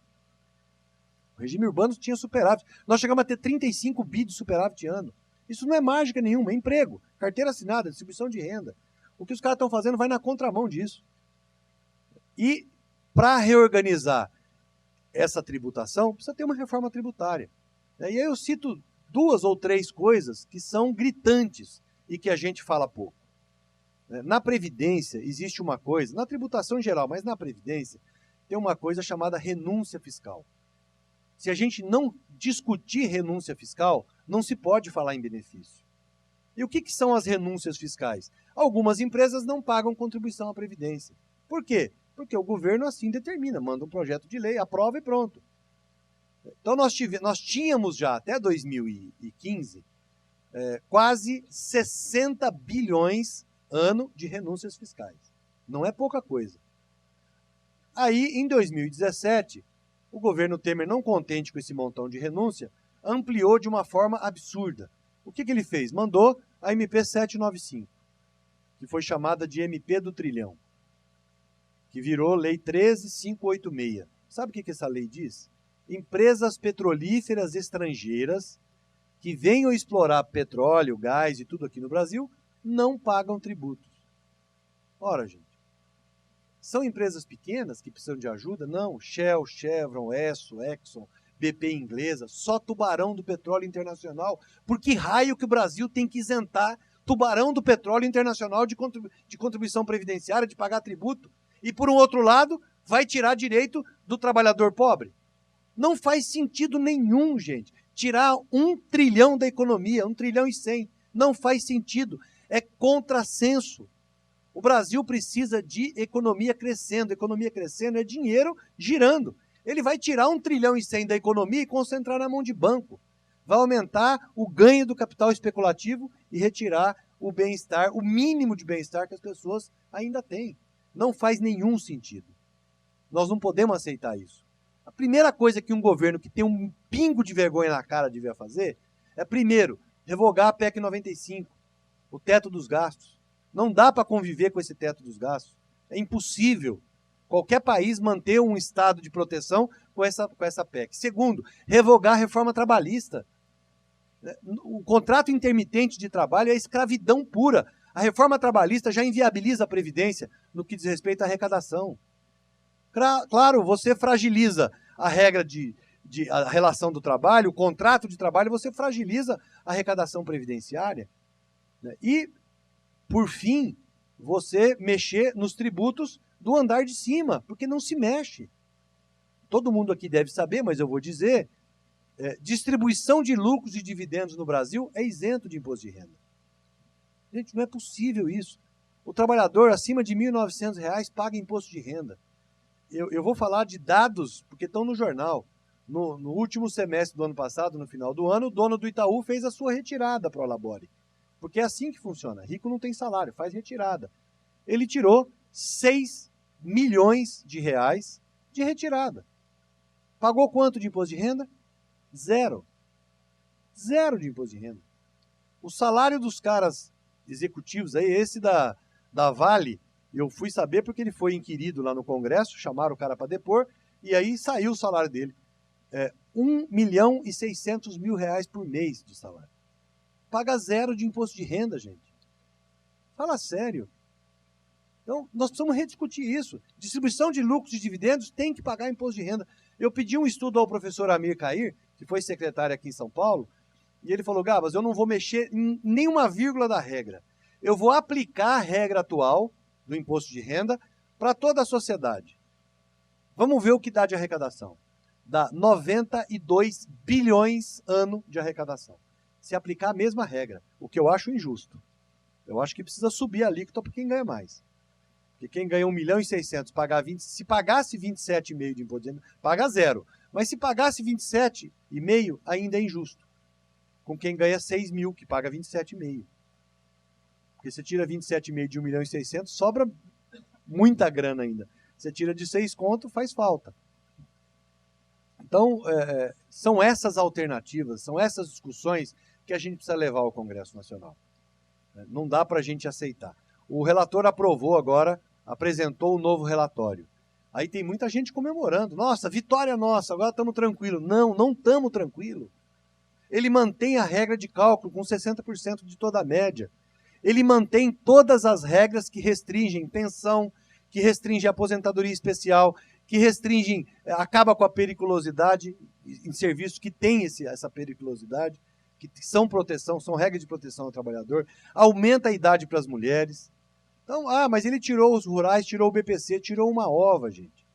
O regime urbano tinha superávit. Nós chegamos a ter 35 bi de superávit ano. Isso não é mágica nenhuma, é emprego, carteira assinada, distribuição de renda. O que os caras estão fazendo vai na contramão disso. E para reorganizar essa tributação, precisa ter uma reforma tributária. E aí eu cito 2 ou 3 coisas que são gritantes e que a gente fala pouco. Na Previdência existe uma coisa, na tributação em geral, mas na Previdência, tem uma coisa chamada renúncia fiscal. Se a gente não discutir renúncia fiscal, não se pode falar em benefício. E o que são as renúncias fiscais? Algumas empresas não pagam contribuição à Previdência. Por quê? Porque o governo assim determina, manda um projeto de lei, aprova e pronto. Então nós tínhamos já, até 2015, quase 60 bilhões ano de renúncias fiscais. Não é pouca coisa. Aí, em 2017, o governo Temer, não contente com esse montão de renúncia, ampliou de uma forma absurda. O que ele fez? Mandou a MP 795, que foi chamada de MP do trilhão, que virou Lei 13586. Sabe o que essa lei diz? Empresas petrolíferas estrangeiras que venham explorar petróleo, gás e tudo aqui no Brasil, não pagam tributos. Ora, gente, são empresas pequenas que precisam de ajuda? Não. Shell, Chevron, Esso, Exxon, BP inglesa, só tubarão do petróleo internacional. Por que raio que o Brasil tem que isentar tubarão do petróleo internacional de contribuição previdenciária, de pagar tributo? E, por um outro lado, vai tirar direito do trabalhador pobre? Não faz sentido nenhum, gente. Tirar 1 trilhão da economia, 1 trilhão e 100, não faz sentido. É contrassenso. O Brasil precisa de economia crescendo. Economia crescendo é dinheiro girando. Ele vai tirar 1 trilhão e 100 da economia e concentrar na mão de banco. Vai aumentar o ganho do capital especulativo e retirar o bem-estar, o mínimo de bem-estar que as pessoas ainda têm. Não faz nenhum sentido. Nós não podemos aceitar isso. A primeira coisa que um governo que tem um pingo de vergonha na cara devia fazer é, primeiro, revogar a PEC 95, o teto dos gastos. Não dá para conviver com esse teto dos gastos. É impossível qualquer país manter um estado de proteção com essa PEC. Segundo, revogar a reforma trabalhista. O contrato intermitente de trabalho é escravidão pura. A reforma trabalhista já inviabiliza a Previdência no que diz respeito à arrecadação. Claro, você fragiliza a regra a relação do trabalho, o contrato de trabalho, você fragiliza a arrecadação previdenciária. E, por fim, você mexer nos tributos do andar de cima, porque não se mexe. Todo mundo aqui deve saber, mas eu vou dizer, distribuição de lucros e dividendos no Brasil é isento de imposto de renda. Gente, não é possível isso. O trabalhador acima de R$ 1.900 paga imposto de renda. Eu vou falar de dados, porque estão no jornal. No último semestre do ano passado, no final do ano, o dono do Itaú fez a sua retirada para o Labore. Porque é assim que funciona. Rico não tem salário, faz retirada. Ele tirou 6 milhões de reais de retirada. Pagou quanto de imposto de renda? 0. 0 de imposto de renda. O salário dos caras executivos, aí, esse da Vale, eu fui saber porque ele foi inquirido lá no Congresso, chamaram o cara para depor, e aí saiu o salário dele. R$ 1.600.000 por mês de salário. paga 0 de imposto de renda, gente. Fala sério. Então, nós precisamos rediscutir isso. Distribuição de lucros e dividendos tem que pagar imposto de renda. Eu pedi um estudo ao professor Amir Cair, que foi secretário aqui em São Paulo, e ele falou, Gabas, eu não vou mexer em nenhuma vírgula da regra. Eu vou aplicar a regra atual do imposto de renda para toda a sociedade. Vamos ver o que dá de arrecadação. Dá 92 bilhões ano de arrecadação. Se aplicar a mesma regra, o que eu acho injusto. Eu acho que precisa subir a alíquota para quem ganha mais. Porque quem ganha 1.600.000 pagar 20, se pagasse 27,5 de imposto de renda, paga 0. Mas se pagasse 27,5, ainda é injusto. Com quem ganha 6 mil, que paga 27,5. Porque você tira 27,5 de 1.600.000, sobra muita grana ainda. Você tira de 6 conto, faz falta. Então, são essas alternativas, são essas discussões que a gente precisa levar ao Congresso Nacional. Não dá para a gente aceitar. O relator aprovou agora, apresentou o novo relatório. Aí tem muita gente comemorando. Nossa, vitória nossa, agora estamos tranquilos. Não, não estamos tranquilos. Ele mantém a regra de cálculo com 60% de toda a média. Ele mantém todas as regras que restringem pensão, que restringem aposentadoria especial, que restringem, acaba com a periculosidade em serviços que têm essa periculosidade, que são proteção, são regras de proteção ao trabalhador, aumenta a idade para as mulheres. Então, mas ele tirou os rurais, tirou o BPC, tirou uma ova, gente.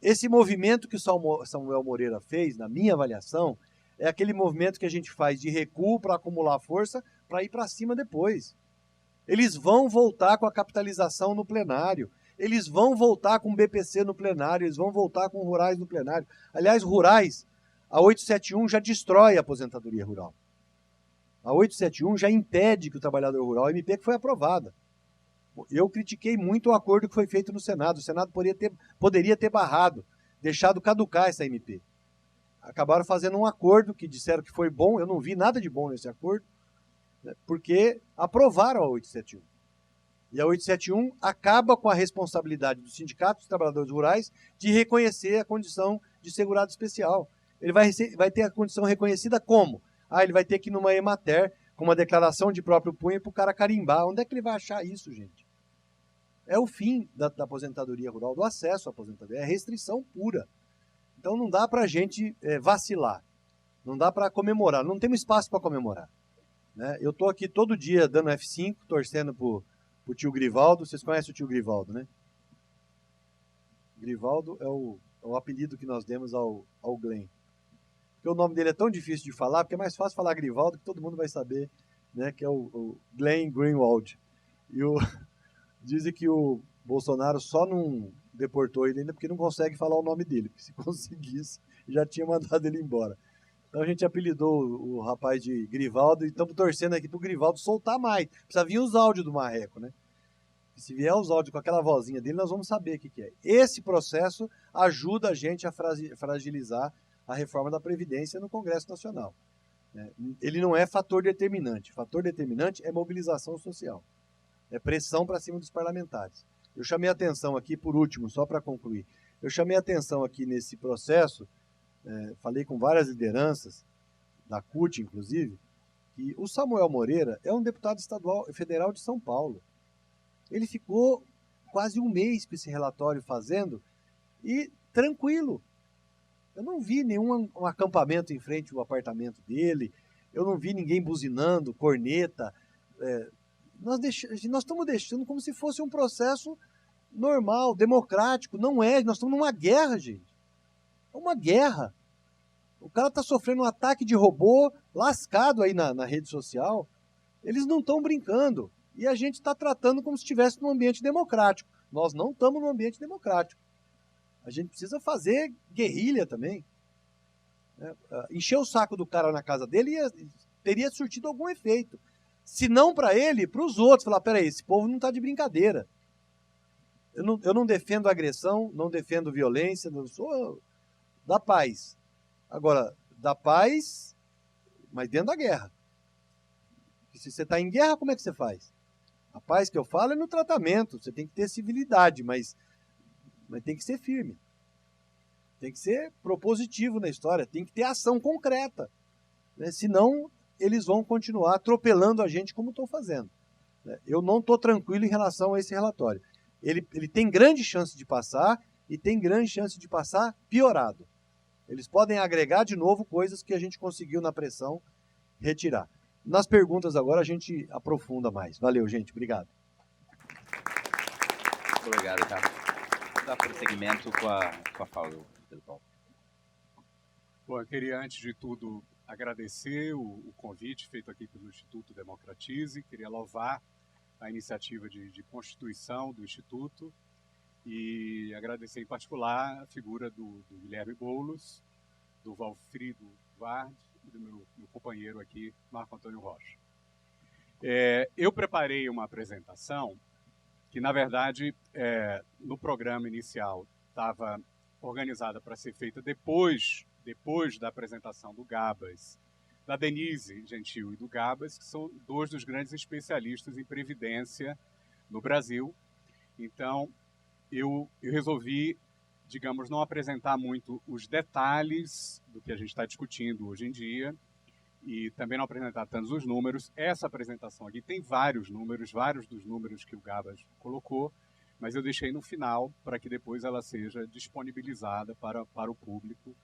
Esse movimento que o Samuel Moreira fez, na minha avaliação, é aquele movimento que a gente faz de recuo para acumular força para ir para cima depois. Eles vão voltar com a capitalização no plenário. Eles vão voltar com o BPC no plenário. Eles vão voltar com rurais no plenário. Aliás, rurais, a 871 já destrói a aposentadoria rural. A 871 já impede que o trabalhador rural, a MP que foi aprovada. Eu critiquei muito o acordo que foi feito no Senado. O Senado poderia ter barrado, deixado caducar essa MP. Acabaram fazendo um acordo que disseram que foi bom. Eu não vi nada de bom nesse acordo, porque aprovaram a 871. E a 871 acaba com a responsabilidade do Sindicato dos Trabalhadores Rurais de reconhecer a condição de segurado especial. Ele vai ter a condição reconhecida como? Ele vai ter que ir numa Emater, com uma declaração de próprio punho, para o cara carimbar. Onde é que ele vai achar isso, gente? É o fim da aposentadoria rural, do acesso à aposentadoria. É restrição pura. Então não dá para a gente vacilar. Não dá para comemorar. Não temos espaço para comemorar. Né? Eu estou aqui todo dia dando F5, torcendo para o tio Grivaldo. Vocês conhecem o tio Grivaldo, né? Grivaldo é o apelido que nós demos ao Glenn. Porque o nome dele é tão difícil de falar, porque é mais fácil falar Grivaldo, que todo mundo vai saber, né, que é o Glenn Greenwald. E dizem que o Bolsonaro só não deportou ele ainda porque não consegue falar o nome dele, porque se conseguisse, já tinha mandado ele embora. Então a gente apelidou o rapaz de Grivaldo e estamos torcendo aqui para o Grivaldo soltar mais. Precisa vir os áudios do Marreco, né? E se vier os áudios com aquela vozinha dele, nós vamos saber o que é. Esse processo ajuda a gente a fragilizar a reforma da Previdência no Congresso Nacional. Ele não é fator determinante. Fator determinante é mobilização social. É pressão para cima dos parlamentares. Eu chamei a atenção aqui, por último, só para concluir, eu chamei a atenção aqui nesse processo, falei com várias lideranças, da CUT inclusive, que o Samuel Moreira é um deputado federal de São Paulo. Ele ficou quase um mês com esse relatório fazendo e tranquilo. Eu não vi nenhum acampamento em frente ao apartamento dele, eu não vi ninguém buzinando, corneta. Nós estamos deixando como se fosse um processo normal, democrático. Não é, nós estamos numa guerra, gente. É uma guerra. O cara está sofrendo um ataque de robô lascado aí na rede social. Eles não estão brincando. E a gente está tratando como se estivesse num ambiente democrático. Nós não estamos num ambiente democrático. A gente precisa fazer guerrilha também. Encher o saco do cara na casa dele teria surtido algum efeito. Se não para ele, para os outros. Falar, peraí, esse povo não está de brincadeira. Eu não defendo agressão, não defendo violência, não sou da paz. Agora, da paz, mas dentro da guerra. E se você está em guerra, como é que você faz? A paz que eu falo é no tratamento. Você tem que ter civilidade, mas tem que ser firme. Tem que ser propositivo na história. Tem que ter ação concreta. Senão, eles vão continuar atropelando a gente como estão fazendo. Eu não estou tranquilo em relação a esse relatório. Ele tem grande chance de passar e tem grande chance de passar piorado. Eles podem agregar de novo coisas que a gente conseguiu na pressão retirar. Nas perguntas agora a gente aprofunda mais. Valeu, gente. Obrigado. Muito obrigado, Ricardo. Dá prosseguimento com a fala do Pedro Paulo. Bom, eu queria, antes de tudo, agradecer o convite feito aqui pelo Instituto Democratize. Queria louvar a iniciativa de constituição do Instituto e agradecer, em particular, a figura do Guilherme Boulos, do Valfrido Vard e do meu companheiro aqui, Marco Antônio Rocha. Eu preparei uma apresentação que, na verdade, no programa inicial estava organizada para ser feita depois da apresentação do Gabas, da Denise Gentil e do Gabas, que são dois dos grandes especialistas em previdência no Brasil. Então, eu resolvi, digamos, não apresentar muito os detalhes do que a gente está discutindo hoje em dia e também não apresentar tantos os números. Essa apresentação aqui tem vários dos números que o Gabas colocou, mas eu deixei no final para que depois ela seja disponibilizada para o público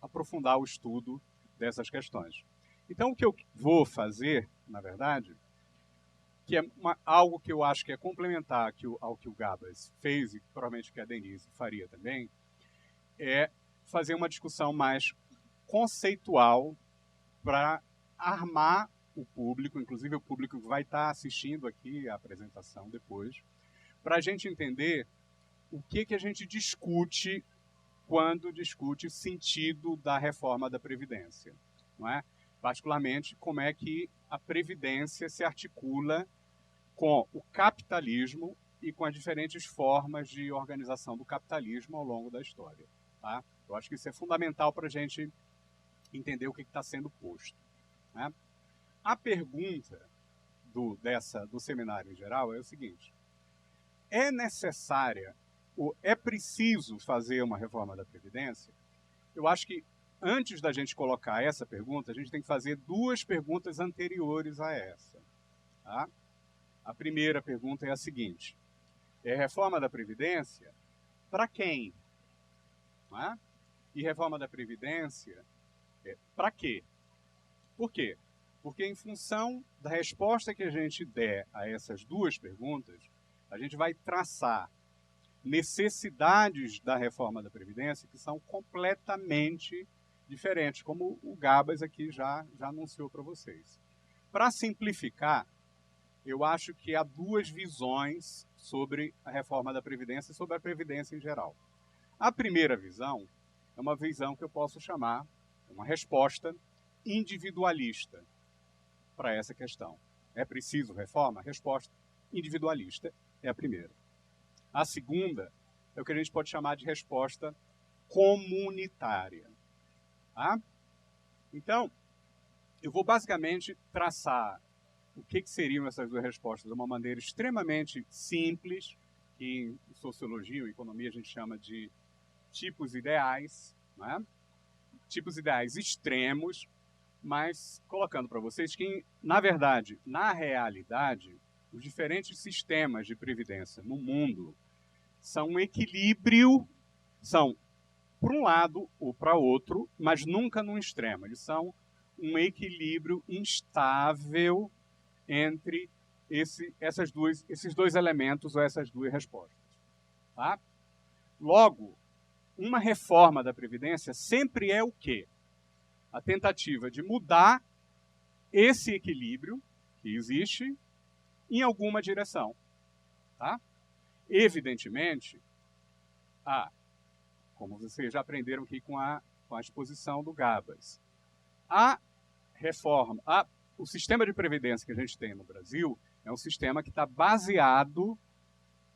aprofundar o estudo dessas questões. Então, o que eu vou fazer, na verdade, que é algo que eu acho que é complementar ao que o Gabas fez e provavelmente que a Denise faria também, é fazer uma discussão mais conceitual para armar o público, inclusive o público que vai estar assistindo aqui a apresentação depois, para a gente entender o que a gente discute quando discute sentido da reforma da Previdência, não é? Particularmente, como é que a Previdência se articula com o capitalismo e com as diferentes formas de organização do capitalismo ao longo da história. Tá? Eu acho que isso é fundamental para a gente entender o que está sendo posto. Né? A pergunta do seminário em geral é o seguinte: é necessária ou é preciso fazer uma reforma da Previdência? Eu acho que, antes da gente colocar essa pergunta, a gente tem que fazer duas perguntas anteriores a essa. Tá? A primeira pergunta é a seguinte: é reforma da Previdência para quem? Não é? E reforma da Previdência para quê? Por quê? Porque, em função da resposta que a gente der a essas duas perguntas, a gente vai traçar necessidades da reforma da Previdência que são completamente diferentes, como o Gabas aqui já anunciou para vocês. Para simplificar, eu acho que há duas visões sobre a reforma da Previdência e sobre a Previdência em geral. A primeira visão é uma visão que eu posso chamar uma resposta individualista para essa questão. É preciso reforma? Resposta individualista é a primeira. A segunda é o que a gente pode chamar de resposta comunitária. Tá? Então, eu vou basicamente traçar o que seriam essas duas respostas de uma maneira extremamente simples, que em sociologia ou economia a gente chama de tipos ideais, né? Tipos ideais extremos, mas colocando para vocês que, na verdade, na realidade, os diferentes sistemas de previdência no mundo são um equilíbrio, são para um lado ou para outro, mas nunca num extremo. Eles são um equilíbrio instável entre esses dois elementos ou essas duas respostas. Tá? Logo, uma reforma da Previdência sempre é o quê? A tentativa de mudar esse equilíbrio que existe em alguma direção. Tá? Evidentemente, como vocês já aprenderam aqui com a exposição do Gabas, a reforma, o sistema de previdência que a gente tem no Brasil é um sistema que está baseado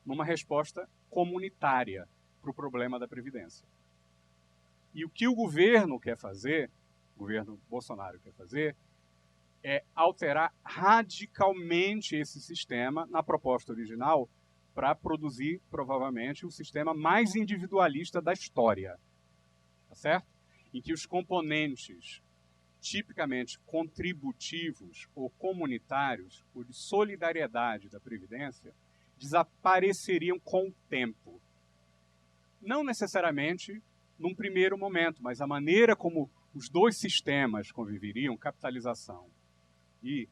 numa resposta comunitária para o problema da Previdência. E o que o governo quer fazer, o governo Bolsonaro quer fazer, é alterar radicalmente esse sistema na proposta original para produzir, provavelmente, o sistema mais individualista da história. Tá certo? Em que os componentes tipicamente contributivos ou comunitários, ou de solidariedade da Previdência, desapareceriam com o tempo. Não necessariamente num primeiro momento, mas a maneira como os dois sistemas conviveriam, capitalização e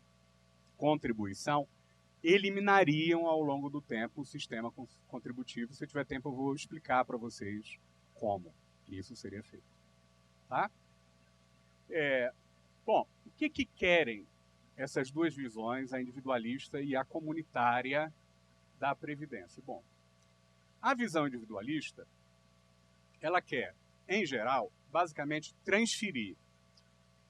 contribuição, eliminariam ao longo do tempo o sistema contributivo. Se tiver tempo, eu vou explicar para vocês como isso seria feito. Tá? Bom, o que querem essas duas visões, a individualista e a comunitária da Previdência? Bom, a visão individualista, ela quer, em geral, basicamente transferir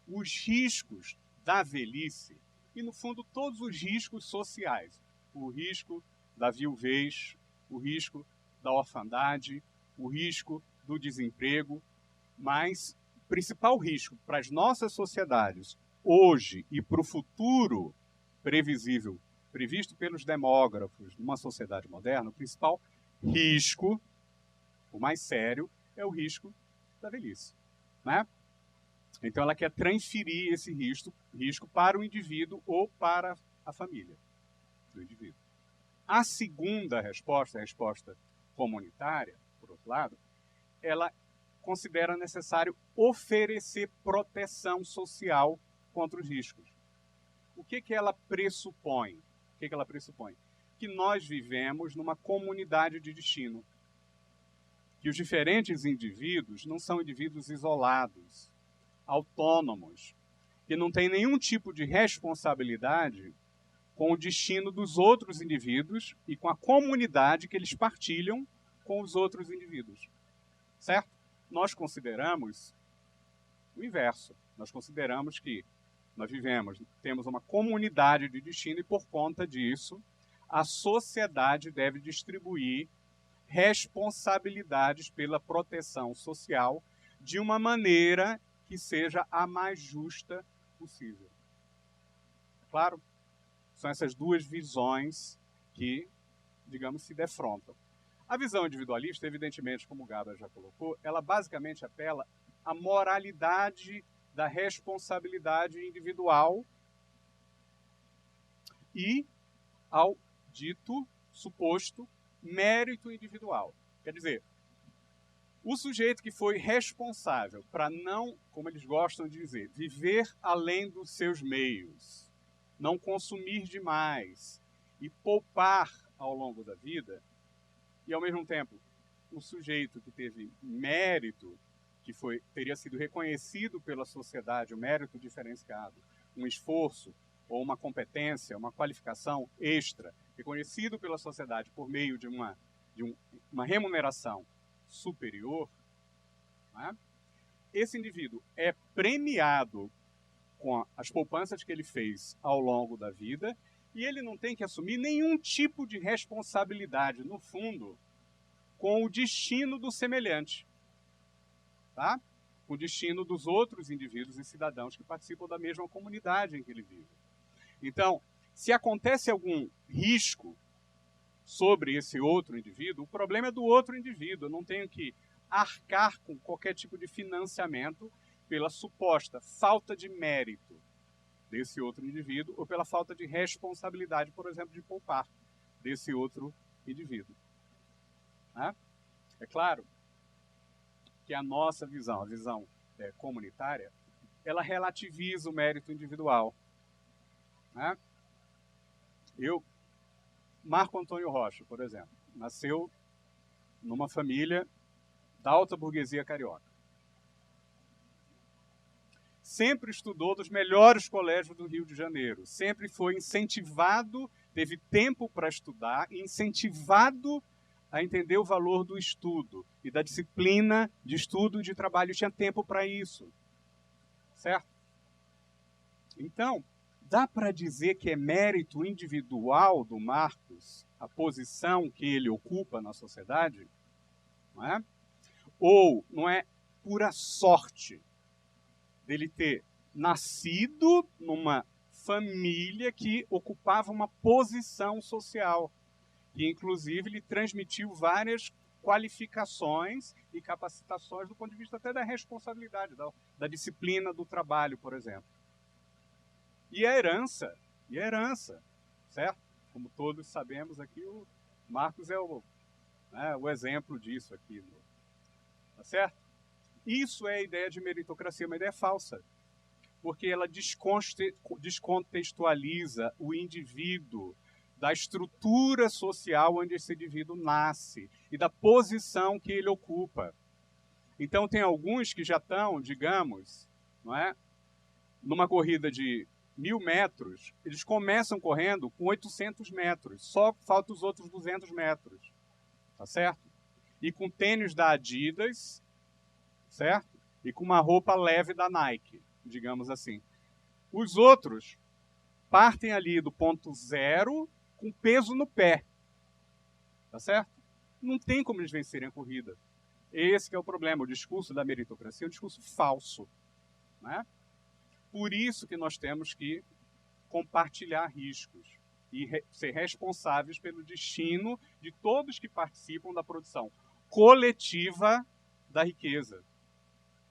os riscos da velhice e, no fundo, todos os riscos sociais. O risco da viuvez, o risco da orfandade, o risco do desemprego, mas o principal risco para as nossas sociedades, hoje e para o futuro previsível, previsto pelos demógrafos numa sociedade moderna, o principal risco, o mais sério, é o risco da velhice, né? Então ela quer transferir esse risco para o indivíduo ou para a família do indivíduo. A segunda resposta, a resposta comunitária, por outro lado, ela considera necessário oferecer proteção social contra os riscos. O que ela pressupõe? O que ela pressupõe? Que nós vivemos numa comunidade de destino. Que os diferentes indivíduos não são indivíduos isolados, autônomos, que não têm nenhum tipo de responsabilidade com o destino dos outros indivíduos e com a comunidade que eles partilham com os outros indivíduos. Certo? Nós consideramos o inverso. Nós consideramos que nós temos uma comunidade de destino e, por conta disso, a sociedade deve distribuir responsabilidades pela proteção social de uma maneira que seja a mais justa possível. Claro, são essas duas visões que, digamos, se defrontam. A visão individualista, evidentemente, como o Gaba já colocou, ela basicamente apela à moralidade da responsabilidade individual e ao dito, suposto, mérito individual. Quer dizer, o sujeito que foi responsável para não, como eles gostam de dizer, viver além dos seus meios, não consumir demais e poupar ao longo da vida, e ao mesmo tempo o sujeito que teve mérito, que teria sido reconhecido pela sociedade, o mérito diferenciado, um esforço ou uma competência, uma qualificação extra, reconhecido pela sociedade por meio de uma remuneração superior, né? Esse indivíduo é premiado com as poupanças que ele fez ao longo da vida e ele não tem que assumir nenhum tipo de responsabilidade, no fundo, com o destino do semelhante, tá? Com o destino dos outros indivíduos e cidadãos que participam da mesma comunidade em que ele vive. Então, se acontece algum risco sobre esse outro indivíduo, o problema é do outro indivíduo. Eu não tenho que arcar com qualquer tipo de financiamento pela suposta falta de mérito desse outro indivíduo ou pela falta de responsabilidade, por exemplo, de poupar desse outro indivíduo. Né? É claro que a nossa visão, a visão comunitária, ela relativiza o mérito individual. Né? Marco Antônio Rocha, por exemplo, nasceu numa família da alta burguesia carioca. Sempre estudou nos melhores colégios do Rio de Janeiro. Sempre foi incentivado, teve tempo para estudar, incentivado a entender o valor do estudo e da disciplina de estudo e de trabalho. Tinha tempo para isso. Certo? Então, dá para dizer que é mérito individual do Marcos a posição que ele ocupa na sociedade? Não é? Ou não é pura sorte dele ter nascido numa família que ocupava uma posição social, que inclusive lhe transmitiu várias qualificações e capacitações do ponto de vista até da responsabilidade, da disciplina do trabalho, por exemplo. E a herança, certo? Como todos sabemos aqui, o Marcos é o exemplo disso aqui, tá certo? Isso é a ideia de meritocracia, uma ideia falsa, porque ela descontextualiza o indivíduo da estrutura social onde esse indivíduo nasce e da posição que ele ocupa. Então, tem alguns que já estão, digamos, não é, numa corrida de 1.000 metros, eles começam correndo com 800 metros, só falta os outros 200 metros, tá certo? E com tênis da Adidas, certo? E com uma roupa leve da Nike, digamos assim. Os outros partem ali do ponto zero com peso no pé, tá certo? Não tem como eles vencerem a corrida. Esse que é o problema. O discurso da meritocracia é um discurso falso, né? Por isso que nós temos que compartilhar riscos e ser responsáveis pelo destino de todos que participam da produção coletiva da riqueza.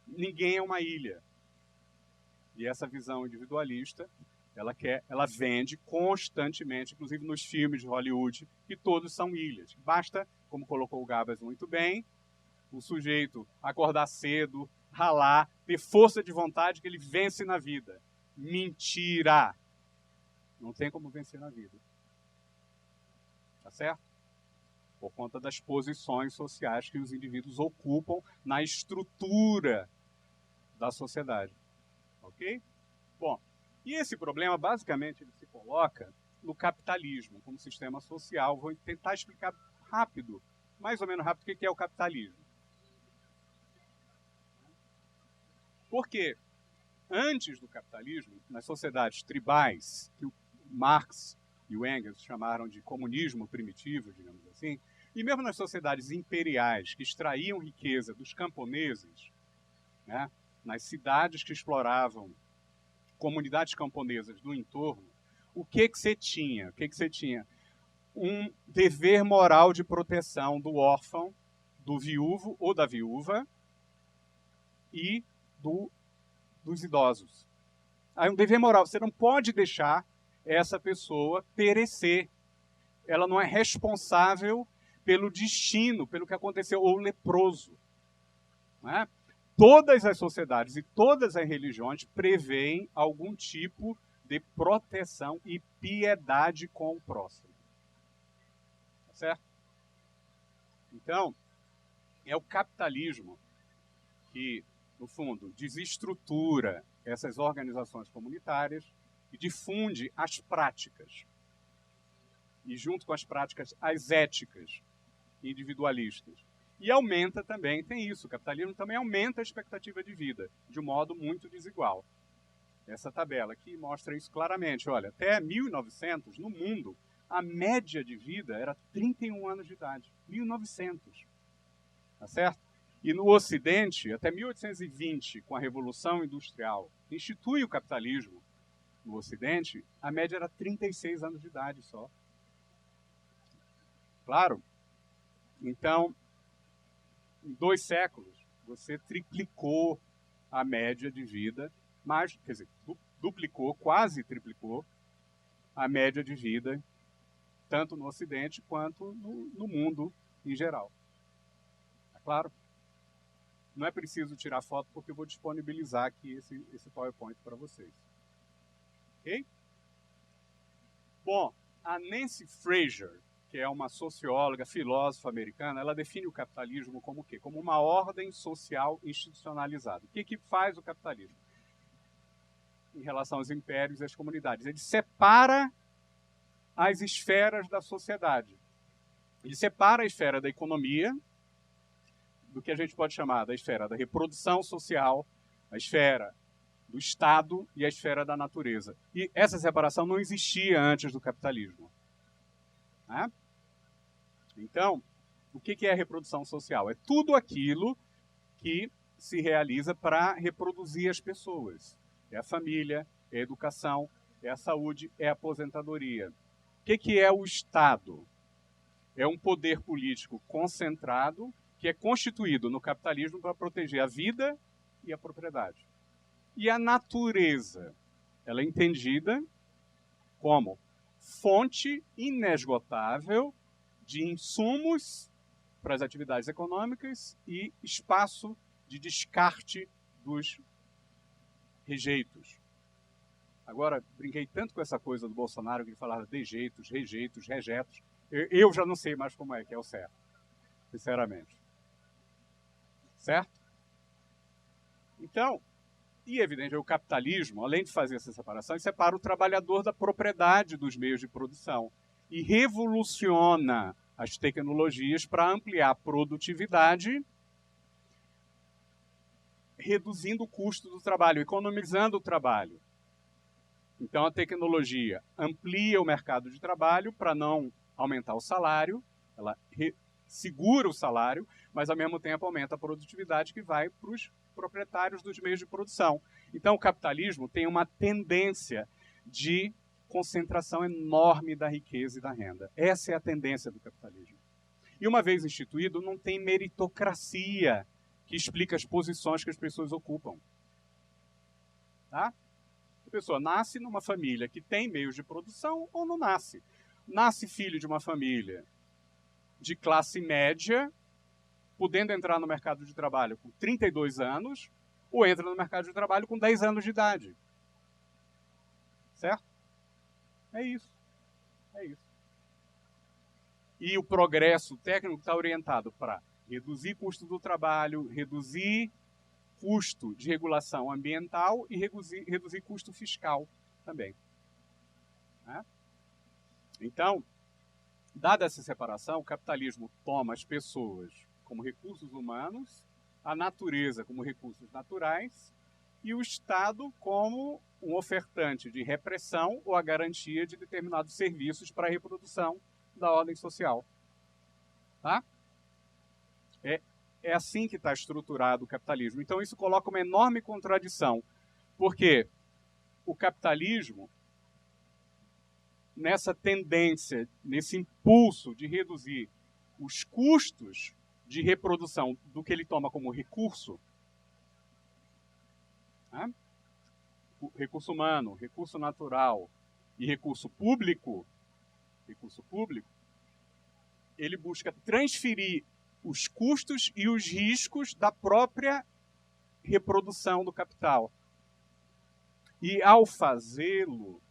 Ninguém é uma ilha. E essa visão individualista, ela vende constantemente, inclusive nos filmes de Hollywood, que todos são ilhas. Basta, como colocou o Gabas muito bem, o sujeito acordar cedo, ralar, ter força de vontade que ele vence na vida. Mentira! Não tem como vencer na vida. Tá certo? Por conta das posições sociais que os indivíduos ocupam na estrutura da sociedade. Ok? Bom, e esse problema, basicamente, ele se coloca no capitalismo, como sistema social. Vou tentar explicar rápido, mais ou menos rápido, o que é o capitalismo. Porque antes do capitalismo, nas sociedades tribais, que o Marx e o Engels chamaram de comunismo primitivo, digamos assim, e mesmo nas sociedades imperiais que extraíam riqueza dos camponeses, né, nas cidades que exploravam comunidades camponesas do entorno, o que você tinha? Um dever moral de proteção do órfão, do viúvo ou da viúva e dos idosos. Aí um dever moral, você não pode deixar essa pessoa perecer. Ela não é responsável pelo destino, pelo que aconteceu, ou leproso. Né? Todas as sociedades e todas as religiões preveem algum tipo de proteção e piedade com o próximo. Tá certo? Então, é o capitalismo que, no fundo, desestrutura essas organizações comunitárias e difunde as práticas. E, junto com as práticas, as éticas individualistas. E aumenta também, tem isso, o capitalismo também aumenta a expectativa de vida, de um modo muito desigual. Essa tabela aqui mostra isso claramente. Olha, até 1900, no mundo, a média de vida era 31 anos de idade. 1900. Tá certo? E no Ocidente, até 1820, com a Revolução Industrial, que institui o capitalismo no Ocidente, a média era 36 anos de idade só. Claro? Então, em 2 séculos, você triplicou a média de vida, mas, quer dizer, duplicou, quase triplicou a média de vida, tanto no Ocidente quanto no mundo em geral. É claro? Não é preciso tirar foto, porque eu vou disponibilizar aqui esse PowerPoint para vocês. Ok? Bom, a Nancy Fraser, que é uma socióloga, filósofa americana, ela define o capitalismo como o quê? Como uma ordem social institucionalizada. O que faz o capitalismo em relação aos impérios e às comunidades? Ele separa as esferas da sociedade. Ele separa a esfera da economia do que a gente pode chamar da esfera da reprodução social, a esfera do Estado e a esfera da natureza. E essa separação não existia antes do capitalismo. Né? Então, o que é a reprodução social? É tudo aquilo que se realiza para reproduzir as pessoas. É a família, é a educação, é a saúde, é a aposentadoria. O que é o Estado? é um poder político concentrado que é constituído no capitalismo para proteger a vida e a propriedade. E a natureza, ela é entendida como fonte inesgotável de insumos para as atividades econômicas e espaço de descarte dos rejeitos. Agora, brinquei tanto com essa coisa do Bolsonaro que ele falava dejeitos, rejeitos, rejetos. Eu já não sei mais como é que é o certo, sinceramente. Certo? Então, e evidente, o capitalismo, além de fazer essa separação, ele separa o trabalhador da propriedade dos meios de produção e revoluciona as tecnologias para ampliar a produtividade, reduzindo o custo do trabalho, economizando o trabalho. Então, a tecnologia amplia o mercado de trabalho para não aumentar o salário, ela segura o salário, mas, ao mesmo tempo, aumenta a produtividade que vai para os proprietários dos meios de produção. Então, o capitalismo tem uma tendência de concentração enorme da riqueza e da renda. Essa é a tendência do capitalismo. E, uma vez instituído, não tem meritocracia que explica as posições que as pessoas ocupam. Tá? A pessoa nasce numa família que tem meios de produção ou não nasce. Nasce filho de uma família de classe média, podendo entrar no mercado de trabalho com 32 anos, ou entra no mercado de trabalho com 10 anos de idade. Certo? É isso. É isso. E o progresso técnico está orientado para reduzir custo do trabalho, reduzir custo de regulação ambiental e reduzir custo fiscal também. Né? Então, dada essa separação, o capitalismo toma as pessoas como recursos humanos, a natureza como recursos naturais e o Estado como um ofertante de repressão ou a garantia de determinados serviços para a reprodução da ordem social. Tá? É assim que está estruturado o capitalismo. Então, isso coloca uma enorme contradição, porque o capitalismo, nessa tendência, nesse impulso de reduzir os custos de reprodução do que ele toma como recurso, né? O recurso humano, recurso natural e recurso público, ele busca transferir os custos e os riscos da própria reprodução do capital. E ao fazê-lo,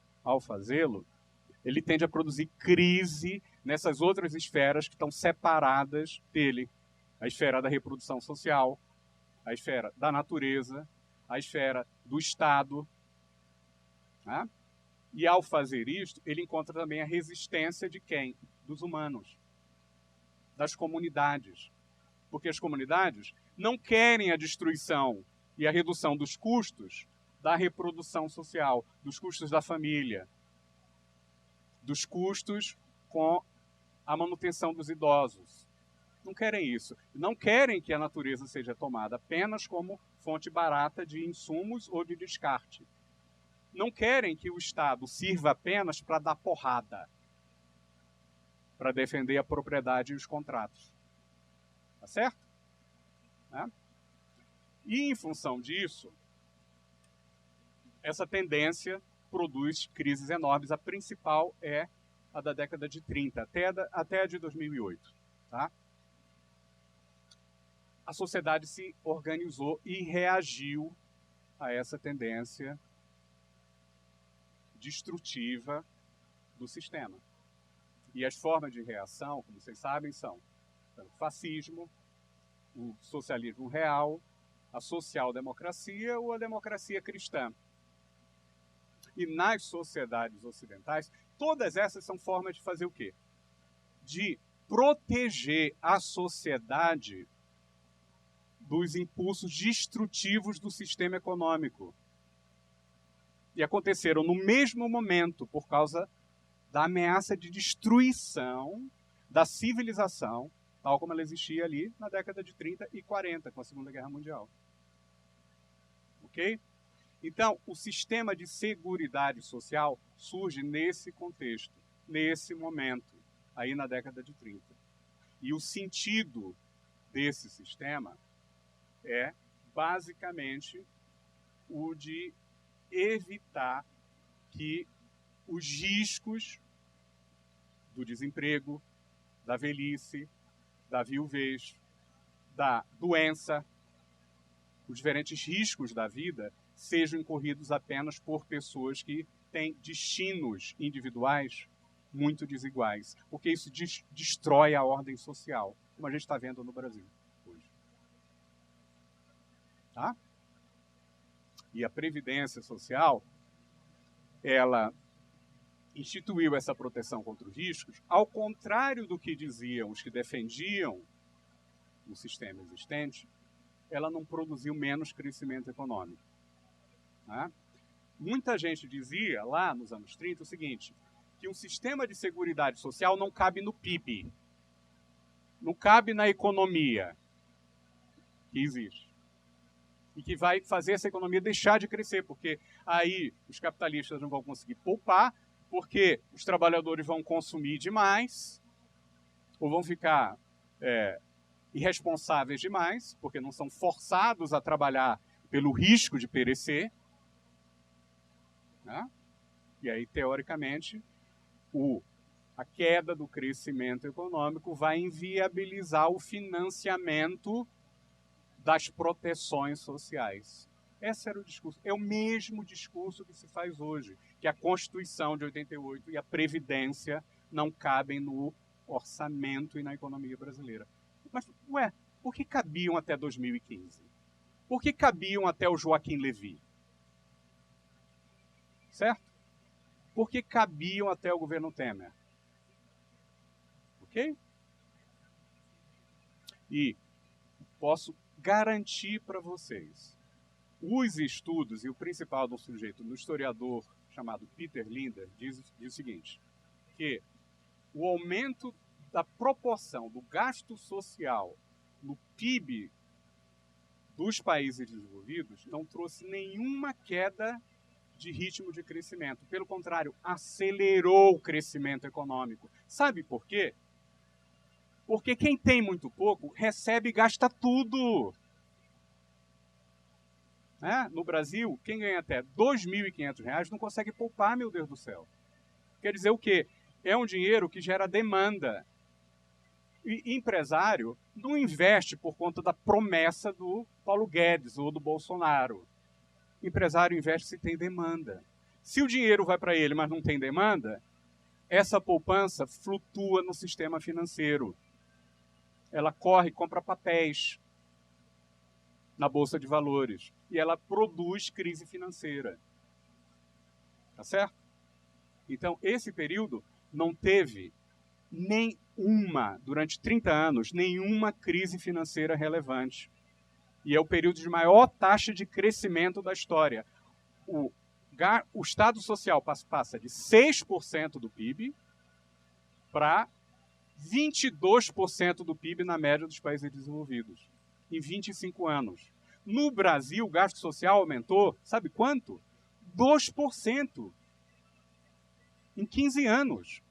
ele tende a produzir crise nessas outras esferas que estão separadas dele. A esfera da reprodução social, a esfera da natureza, a esfera do Estado. Né? E ao fazer isto, ele encontra também a resistência de quem? Dos humanos, das comunidades. Porque as comunidades não querem a destruição e a redução dos custos da reprodução social, dos custos da família, dos custos com a manutenção dos idosos. Não querem isso. Não querem que a natureza seja tomada apenas como fonte barata de insumos ou de descarte. Não querem que o Estado sirva apenas para dar porrada, para defender a propriedade e os contratos. Tá certo? Né? E, em função disso, essa tendência produz crises enormes. A principal é a da década de 30, até a de 2008. Tá? A sociedade se organizou e reagiu a essa tendência destrutiva do sistema. E as formas de reação, como vocês sabem, são o fascismo, o socialismo real, a social-democracia ou a democracia cristã. E nas sociedades ocidentais, todas essas são formas de fazer o quê? De proteger a sociedade dos impulsos destrutivos do sistema econômico. E aconteceram no mesmo momento por causa da ameaça de destruição da civilização, tal como ela existia ali na década de 30 e 40, com a Segunda Guerra Mundial. Ok? Então, o sistema de seguridade social surge nesse contexto, nesse momento, aí na década de 30. E o sentido desse sistema é, basicamente, o de evitar que os riscos do desemprego, da velhice, da viuvez, da doença, os diferentes riscos da vida sejam incorridos apenas por pessoas que têm destinos individuais muito desiguais, porque isso destrói a ordem social, como a gente está vendo no Brasil hoje. Tá? E a Previdência Social, ela instituiu essa proteção contra os riscos, ao contrário do que diziam os que defendiam o sistema existente, ela não produziu menos crescimento econômico. Né? Muita gente dizia, lá nos anos 30, o seguinte, que um sistema de seguridade social não cabe no PIB, não cabe na economia que existe. E que vai fazer essa economia deixar de crescer, porque aí os capitalistas não vão conseguir poupar, porque os trabalhadores vão consumir demais, ou vão ficar irresponsáveis demais, porque não são forçados a trabalhar pelo risco de perecer. Né? E aí, teoricamente, a queda do crescimento econômico vai inviabilizar o financiamento das proteções sociais. Esse era o discurso. É o mesmo discurso que se faz hoje, que a Constituição de 88 e a Previdência não cabem no orçamento e na economia brasileira. Mas, por que cabiam até 2015? Por que cabiam até o Joaquim Levy? Certo? Por que cabiam até o governo Temer? Ok? E posso garantir para vocês, os estudos, e o principal do sujeito, no historiador chamado Peter Linder, diz o seguinte, que o aumento da proporção do gasto social no PIB dos países desenvolvidos não trouxe nenhuma queda de ritmo de crescimento. Pelo contrário, acelerou o crescimento econômico. Sabe por quê? Porque quem tem muito pouco recebe e gasta tudo. No Brasil, quem ganha até R$ 2.500 não consegue poupar, meu Deus do céu. Quer dizer o quê? É um dinheiro que gera demanda. E empresário não investe por conta da promessa do Paulo Guedes ou do Bolsonaro. Empresário investe se tem demanda. Se o dinheiro vai para ele, mas não tem demanda, essa poupança flutua no sistema financeiro. Ela corre e compra papéis na Bolsa de Valores. E ela produz crise financeira. Tá certo? Então, esse período não teve durante 30 anos, nenhuma crise financeira relevante. E é o período de maior taxa de crescimento da história. O Estado Social passa de 6% do PIB para 22% do PIB na média dos países desenvolvidos, em 25 anos. No Brasil, o gasto social aumentou, sabe quanto? 2% em 15 anos.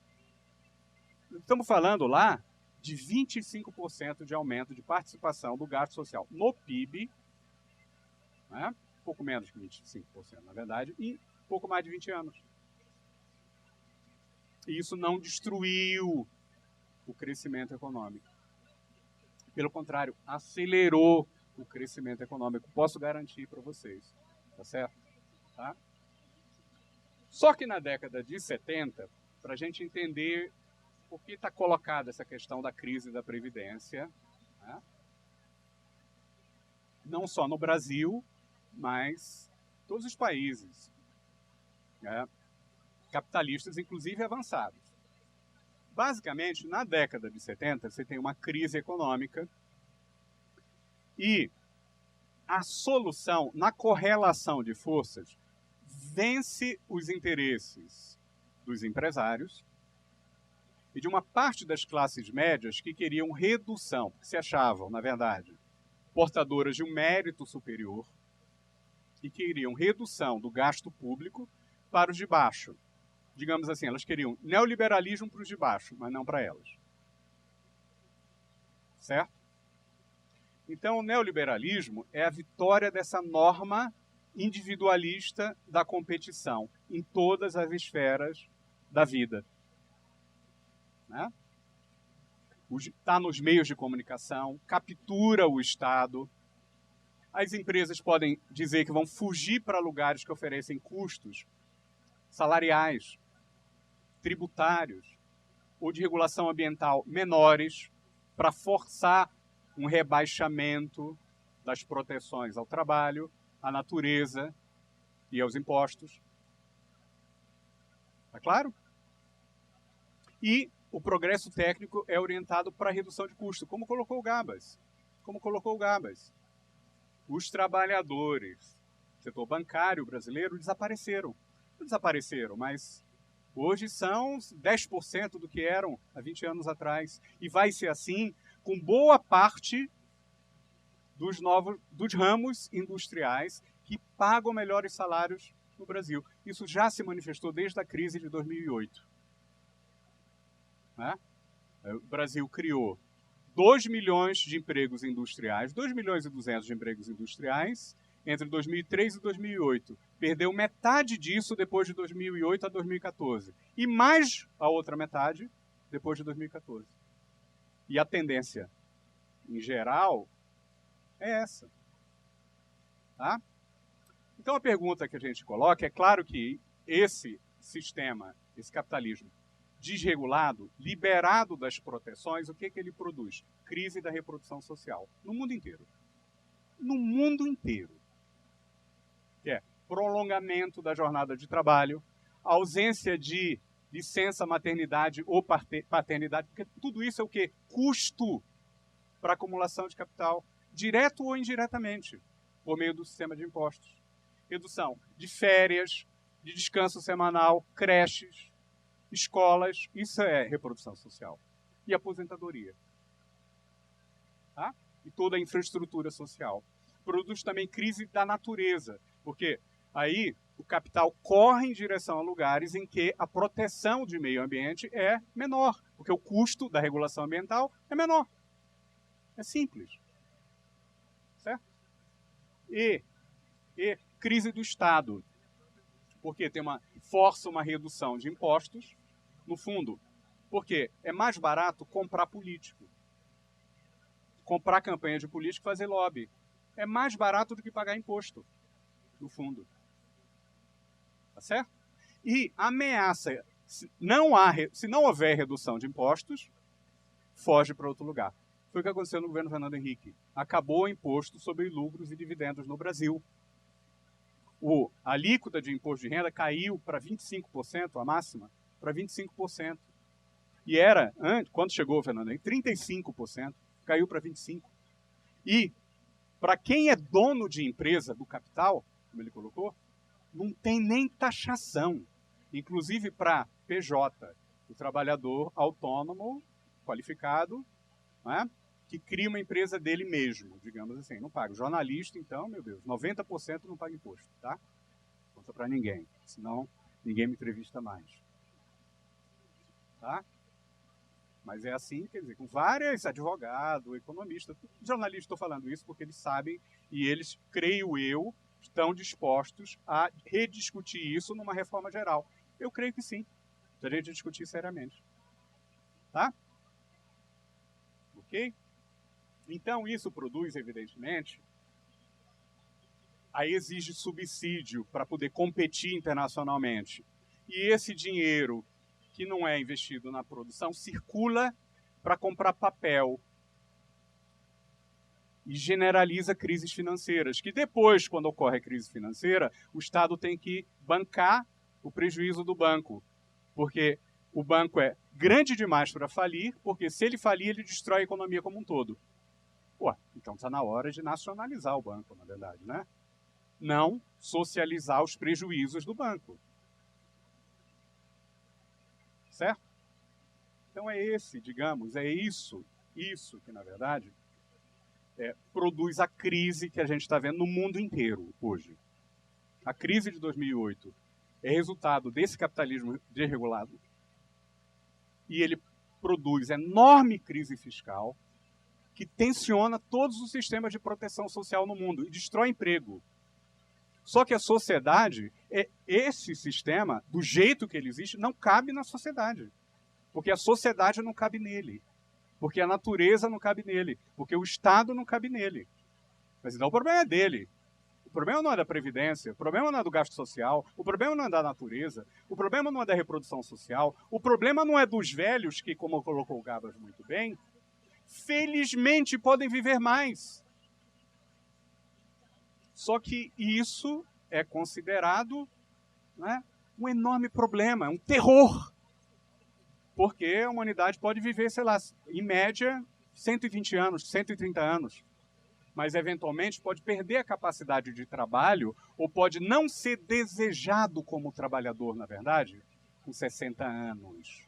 Estamos falando lá de 25% de aumento de participação do gasto social no PIB, né? Pouco menos que 25%, na verdade, em pouco mais de 20 anos. E isso não destruiu o crescimento econômico. Pelo contrário, acelerou o crescimento econômico. Posso garantir para vocês. Tá certo? Tá? Só que na década de 70, para a gente entender por que está colocada essa questão da crise da Previdência, né? Não só no Brasil, mas todos os países, né? Capitalistas, inclusive avançados. Basicamente, na década de 70, você tem uma crise econômica e a solução, na correlação de forças, vence os interesses dos empresários e de uma parte das classes médias que queriam redução, porque se achavam, na verdade, portadoras de um mérito superior e queriam redução do gasto público para os de baixo. Digamos assim, elas queriam neoliberalismo para os de baixo, mas não para elas. certo? Então, o neoliberalismo é a vitória dessa norma individualista da competição em todas as esferas da vida. Né? Está nos meios de comunicação, captura o Estado. As empresas podem dizer que vão fugir para lugares que oferecem custos salariais, tributários ou de regulação ambiental menores para forçar um rebaixamento das proteções ao trabalho, à natureza e aos impostos. Está claro? E o progresso técnico é orientado para a redução de custo, como colocou o Gabas. Os trabalhadores do setor bancário brasileiro desapareceram. Não desapareceram, mas hoje são 10% do que eram há 20 anos atrás. E vai ser assim com boa parte dos ramos industriais que pagam melhores salários no Brasil. Isso já se manifestou desde a crise de 2008. Né? O Brasil criou 2 milhões de empregos industriais, 2 milhões e 200 de empregos industriais entre 2003 e 2008. Perdeu metade disso depois de 2008 a 2014. E mais a outra metade depois de 2014. E a tendência, em geral, é essa. Tá? Então a pergunta que a gente coloca é claro que esse sistema, esse capitalismo desregulado, liberado das proteções, o que ele produz? Crise da reprodução social. No mundo inteiro. No mundo inteiro. Que é prolongamento da jornada de trabalho, ausência de licença maternidade ou paternidade, porque tudo isso é o quê? Custo para acumulação de capital, direto ou indiretamente, por meio do sistema de impostos. Redução de férias, de descanso semanal, creches, escolas, isso é reprodução social. E aposentadoria. Tá? E toda a infraestrutura social. Produz também crise da natureza, porque aí o capital corre em direção a lugares em que a proteção de meio ambiente é menor, porque o custo da regulação ambiental é menor. É simples. Certo? E crise do Estado, porque força uma redução de impostos, no fundo, porque é mais barato comprar político, comprar campanha de político e fazer lobby. É mais barato do que pagar imposto, no fundo. Tá certo? E ameaça, se não houver redução de impostos, foge para outro lugar. Foi o que aconteceu no governo Fernando Henrique. Acabou o imposto sobre lucros e dividendos no Brasil. A alíquota de imposto de renda caiu para 25%, a máxima, para 25%. E era, quando chegou o Fernando Henrique, 35%, caiu para 25%. E, para quem é dono de empresa do capital, como ele colocou, não tem nem taxação. Inclusive para PJ, o trabalhador autônomo, qualificado, né, que cria uma empresa dele mesmo, digamos assim, não paga. O jornalista, então, meu Deus, 90% não paga imposto, tá? Não conta para ninguém, senão ninguém me entrevista mais. Tá? Mas é assim, quer dizer, com vários advogados, economistas, jornalistas, estou falando isso porque eles sabem e eles, creio eu, estão dispostos a rediscutir isso numa reforma geral. Eu creio que sim, se a gente discutir seriamente. Tá? Ok? Então, isso produz, evidentemente, aí exige subsídio para poder competir internacionalmente. E esse dinheiro que não é investido na produção circula para comprar papel e generaliza crises financeiras, que depois, quando ocorre a crise financeira, o Estado tem que bancar o prejuízo do banco, porque o banco é grande demais para falir, porque se ele falir, ele destrói a economia como um todo. Pô, então está na hora de nacionalizar o banco, na verdade, né? Não socializar os prejuízos do banco. Certo? Então é esse, digamos, é isso que, na verdade, produz a crise que a gente está vendo no mundo inteiro hoje. A crise de 2008 é resultado desse capitalismo desregulado e ele produz enorme crise fiscal, que tensiona todos os sistemas de proteção social no mundo e destrói emprego. Só que a sociedade, esse sistema, do jeito que ele existe, não cabe na sociedade. Porque a sociedade não cabe nele. Porque a natureza não cabe nele. Porque o Estado não cabe nele. Mas então o problema é dele. O problema não é da Previdência, o problema não é do gasto social, o problema não é da natureza, o problema não é da reprodução social, o problema não é dos velhos que, como colocou o Gabas muito bem, felizmente podem viver mais. Só que isso é considerado, né, um enorme problema, um terror. Porque a humanidade pode viver, sei lá, em média, 120 anos, 130 anos. Mas, eventualmente, pode perder a capacidade de trabalho ou pode não ser desejado como trabalhador, na verdade, com 60 anos.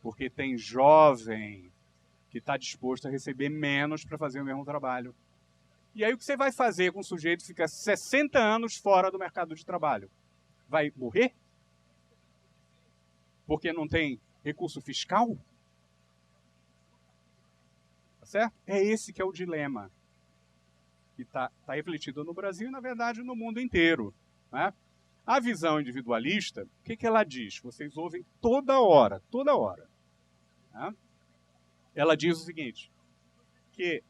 Porque tem jovem que está disposto a receber menos para fazer o mesmo trabalho. E aí o que você vai fazer com um sujeito que fica 60 anos fora do mercado de trabalho? Vai morrer? Porque não tem recurso fiscal? Tá certo? É esse que é o dilema que está refletido no Brasil e, na verdade, no mundo inteiro. Né? A visão individualista, o que ela diz? Vocês ouvem toda hora. Né? Ela diz o seguinte, que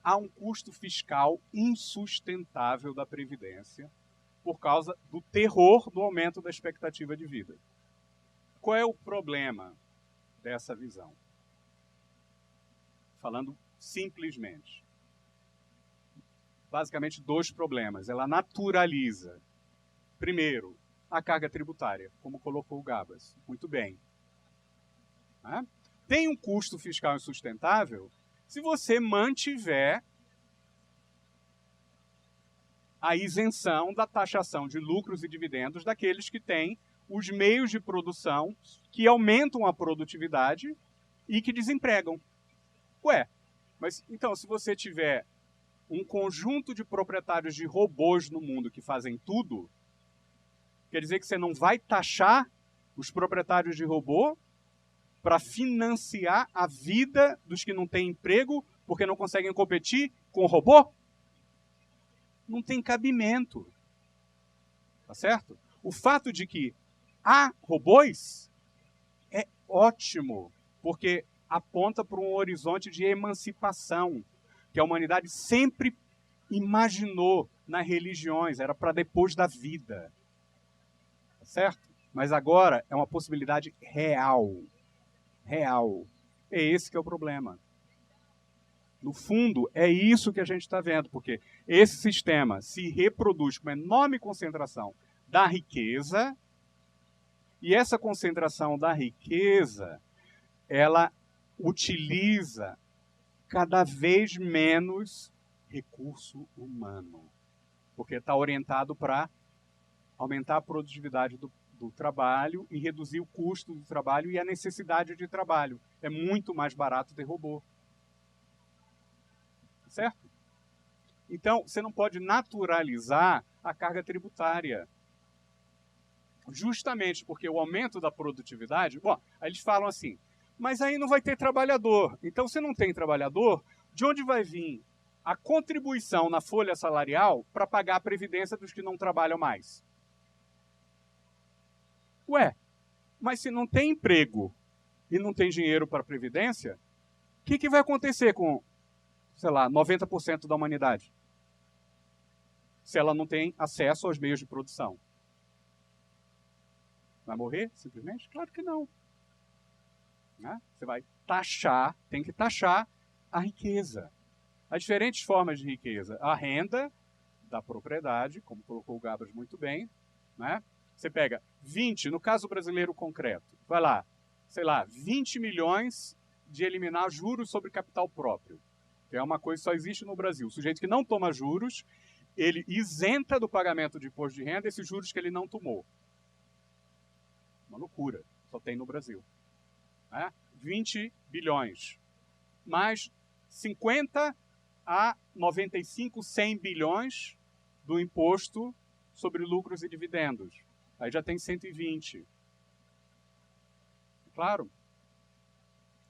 há um custo fiscal insustentável da Previdência por causa do terror do aumento da expectativa de vida. Qual é o problema dessa visão? Falando simplesmente. Basicamente, dois problemas. Ela naturaliza. Primeiro, a carga tributária, como colocou o Gabas. Muito bem. Né? Tem um custo fiscal insustentável se você mantiver a isenção da taxação de lucros e dividendos daqueles que têm os meios de produção que aumentam a produtividade e que desempregam. Ué, mas então se você tiver um conjunto de proprietários de robôs no mundo que fazem tudo, quer dizer que você não vai taxar os proprietários de robô para financiar a vida dos que não têm emprego porque não conseguem competir com o robô? Não tem cabimento. Tá certo? O fato de que há robôs é ótimo, porque aponta para um horizonte de emancipação que a humanidade sempre imaginou nas religiões, era para depois da vida. Tá certo? Mas agora é uma possibilidade real. Real. É esse que é o problema. No fundo, é isso que a gente está vendo, porque esse sistema se reproduz com uma enorme concentração da riqueza, e essa concentração da riqueza, ela utiliza cada vez menos recurso humano, porque está orientado para aumentar a produtividade do trabalho e reduzir o custo do trabalho e a necessidade de trabalho. É muito mais barato ter robô. Certo? Então, você não pode naturalizar a carga tributária. Justamente porque o aumento da produtividade... Bom, aí eles falam assim, mas aí não vai ter trabalhador. Então, se não tem trabalhador, de onde vai vir a contribuição na folha salarial para pagar a previdência dos que não trabalham mais? Ué, mas se não tem emprego e não tem dinheiro para a previdência, o que vai acontecer com, sei lá, 90% da humanidade? Se ela não tem acesso aos meios de produção. Vai morrer, simplesmente? Claro que não. Né? Você vai taxar, tem que taxar a riqueza. Há diferentes formas de riqueza. A renda da propriedade, como colocou o Gabas muito bem, né? Você pega 20, no caso brasileiro concreto, vai lá, sei lá, 20 milhões de eliminar juros sobre capital próprio. Que é uma coisa que só existe no Brasil. O sujeito que não toma juros, ele isenta do pagamento de imposto de renda esses juros que ele não tomou. Uma loucura. Só tem no Brasil. 20 bilhões. Mais 50 a 95, 100 bilhões do imposto sobre lucros e dividendos. Aí já tem 120. Claro.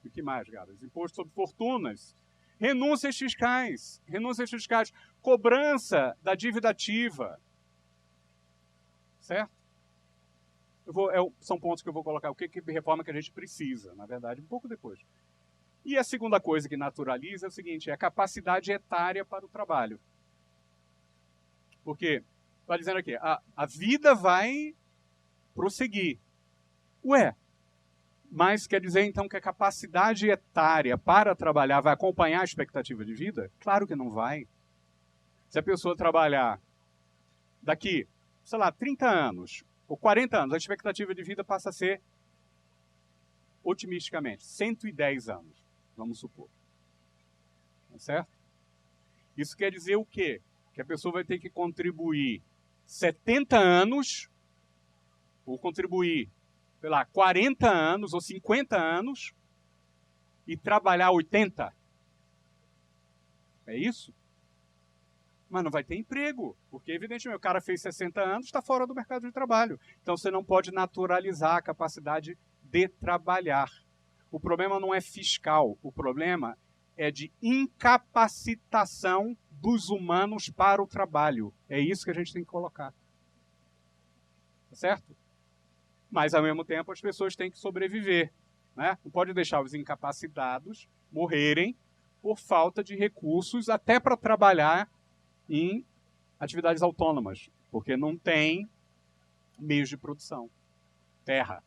E o que mais, Gabas? Imposto sobre fortunas. renúncias fiscais, cobrança da dívida ativa, certo? São pontos que eu vou colocar, o que reforma que a gente precisa, na verdade, um pouco depois. E a segunda coisa que naturaliza é o seguinte, é a capacidade etária para o trabalho. Porque, está dizendo aqui, a vida vai prosseguir. Ué, mas quer dizer então que a capacidade etária para trabalhar vai acompanhar a expectativa de vida? Claro que não vai. Se a pessoa trabalhar daqui, sei lá, 30 anos ou 40 anos, a expectativa de vida passa a ser, otimisticamente, 110 anos, vamos supor. Tá certo? Isso quer dizer o quê? Que a pessoa vai ter que contribuir 70 anos, ou contribuir, sei lá, 40 anos ou 50 anos e trabalhar 80. É isso? Mas não vai ter emprego, porque evidentemente o cara fez 60 anos, está fora do mercado de trabalho. Então você não pode naturalizar a capacidade de trabalhar. O problema não é fiscal, o problema é de incapacitação dos humanos para o trabalho. É isso que a gente tem que colocar. Tá certo? Mas, ao mesmo tempo, as pessoas têm que sobreviver. Né? Não pode deixar os incapacitados morrerem por falta de recursos até para trabalhar em atividades autônomas, porque não tem meios de produção. Terra.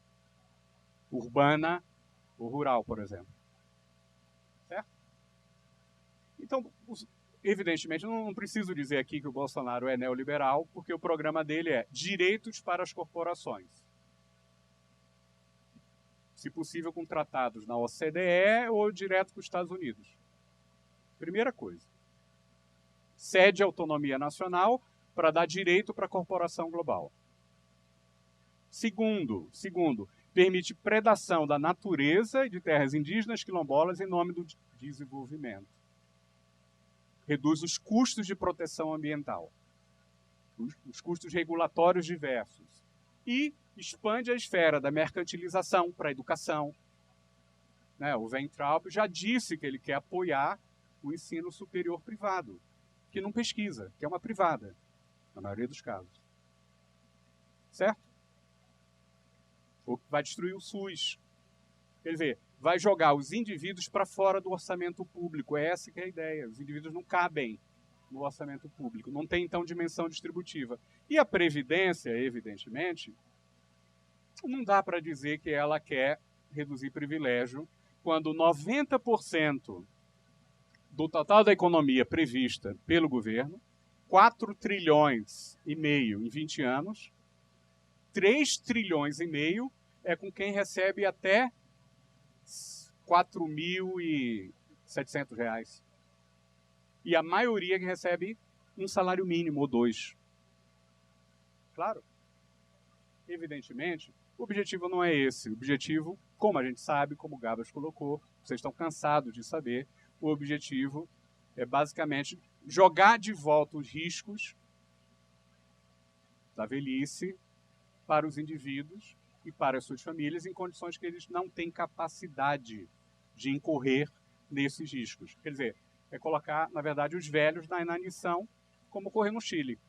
Urbana ou rural, por exemplo. Certo? Então, evidentemente, não preciso dizer aqui que o Bolsonaro é neoliberal, porque o programa dele é direitos para as corporações. Se possível, com tratados na OCDE ou direto com os Estados Unidos. Primeira coisa. Cede autonomia nacional para dar direito para a corporação global. Segundo, permite predação da natureza e de terras indígenas quilombolas em nome do desenvolvimento. Reduz os custos de proteção ambiental, os custos regulatórios diversos. E expande a esfera da mercantilização para a educação. Né? O Weintraub já disse que ele quer apoiar o ensino superior privado, que não pesquisa, que é uma privada, na maioria dos casos. Certo? Ou vai destruir o SUS. Quer dizer, vai jogar os indivíduos para fora do orçamento público. É essa que é a ideia. Os indivíduos não cabem no orçamento público. Não tem, então, dimensão distributiva. E a Previdência, evidentemente, não dá para dizer que ela quer reduzir privilégio quando 90% do total da economia prevista pelo governo, 4 trilhões e meio em 20 anos, 3 trilhões e meio é com quem recebe até R$ 4.700. E a maioria que recebe um salário mínimo ou 2. Claro. Evidentemente, o objetivo não é esse. O objetivo, como a gente sabe, como o Gabas colocou, vocês estão cansados de saber, o objetivo é basicamente jogar de volta os riscos da velhice para os indivíduos e para as suas famílias em condições que eles não têm capacidade de incorrer nesses riscos. Quer dizer, é colocar, na verdade, os velhos na inanição, como ocorreu no Chile.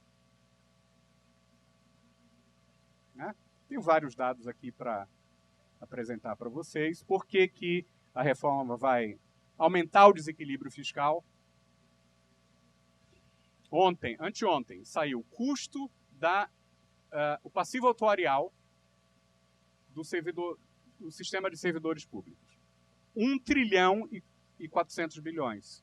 Né? Tenho vários dados aqui para apresentar para vocês. Por que que a reforma vai aumentar o desequilíbrio fiscal? Anteontem, saiu o custo o passivo atuarial do sistema de servidores públicos. 1 trilhão e 400 bilhões.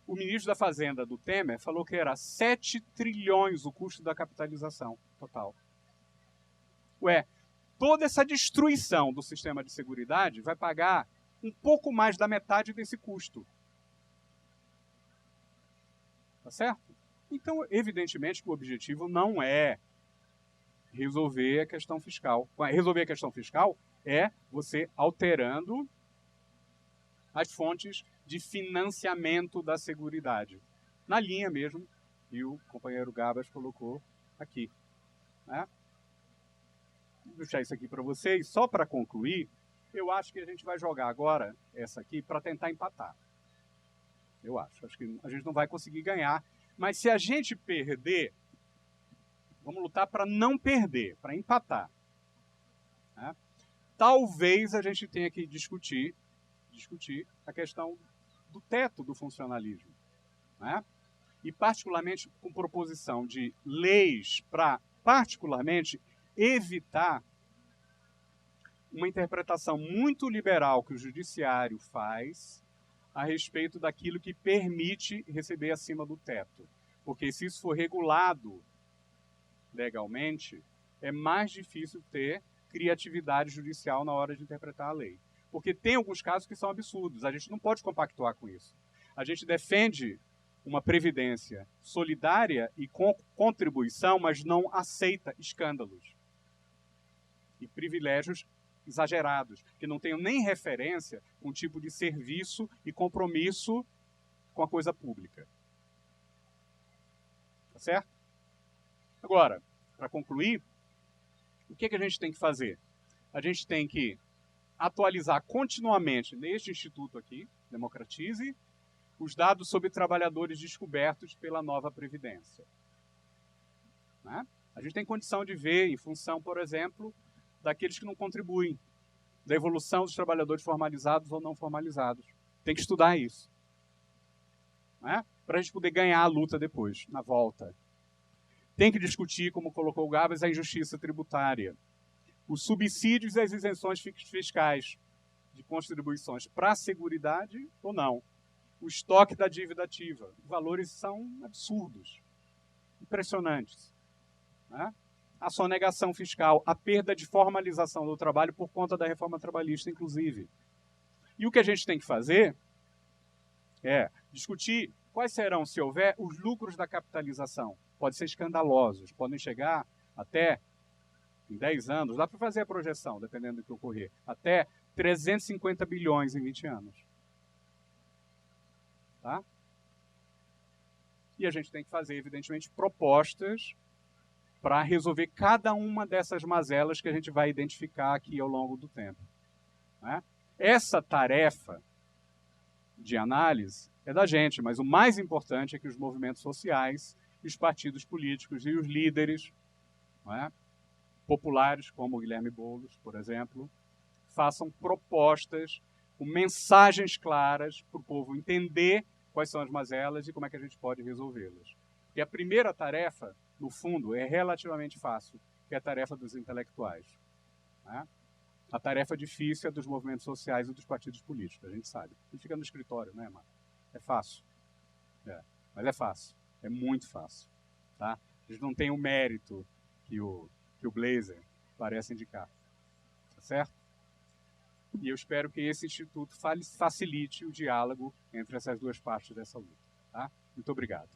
O ministro da Fazenda do Temer falou que era 7 trilhões o custo da capitalização total. Ué, toda essa destruição do sistema de seguridade vai pagar um pouco mais da metade desse custo. Tá certo? Então, evidentemente que o objetivo não é resolver a questão fiscal. Resolver a questão fiscal é você alterando as fontes de financiamento da seguridade. Na linha mesmo que o companheiro Gabas colocou aqui. Né? Vou deixar isso aqui para vocês. Só para concluir, eu acho que a gente vai jogar agora essa aqui para tentar empatar. Eu acho. Acho que a gente não vai conseguir ganhar. Mas se a gente perder, vamos lutar para não perder, para empatar. Né? Talvez a gente tenha que discutir a questão do teto do funcionalismo. Né? E particularmente com proposição de leis para, particularmente, evitar uma interpretação muito liberal que o judiciário faz a respeito daquilo que permite receber acima do teto. Porque se isso for regulado legalmente, é mais difícil ter criatividade judicial na hora de interpretar a lei. Porque tem alguns casos que são absurdos, a gente não pode compactuar com isso. A gente defende uma previdência solidária e com contribuição, mas não aceita escândalos e privilégios exagerados, que não tenham nem referência com um tipo de serviço e compromisso com a coisa pública. Tá certo? Agora, para concluir, o que a gente tem que fazer? A gente tem que atualizar continuamente neste instituto aqui, Democratize, os dados sobre trabalhadores descobertos pela nova Previdência. Né? A gente tem condição de ver, em função, por exemplo, daqueles que não contribuem, da evolução dos trabalhadores formalizados ou não formalizados. Tem que estudar isso. Né? Para a gente poder ganhar a luta depois, na volta. Tem que discutir, como colocou o Gabas, a injustiça tributária, os subsídios e as isenções fiscais de contribuições para a Seguridade ou não. O estoque da dívida ativa. Os valores são absurdos, impressionantes. Né? A sonegação fiscal, a perda de formalização do trabalho por conta da reforma trabalhista, inclusive. E o que a gente tem que fazer é discutir quais serão, se houver, os lucros da capitalização. Podem ser escandalosos, podem chegar até, em 10 anos, dá para fazer a projeção, dependendo do que ocorrer, até 350 bilhões em 20 anos. Tá? E a gente tem que fazer, evidentemente, propostas para resolver cada uma dessas mazelas que a gente vai identificar aqui ao longo do tempo. Né? Essa tarefa de análise é da gente, mas o mais importante é que os movimentos sociais, os partidos políticos e os líderes, não é, populares, como o Guilherme Boulos, por exemplo, façam propostas com mensagens claras para o povo entender quais são as mazelas e como é que a gente pode resolvê-las. Porque a primeira tarefa, no fundo, é relativamente fácil, que é a tarefa dos intelectuais. Né? A tarefa difícil é dos movimentos sociais e dos partidos políticos, a gente sabe. A gente fica no escritório, né, Marco? É fácil. Mas é fácil. É muito fácil. Tá? A gente não tem o mérito que o Blazer parece indicar. Tá certo? E eu espero que esse instituto facilite o diálogo entre essas duas partes dessa luta. Tá? Muito obrigado.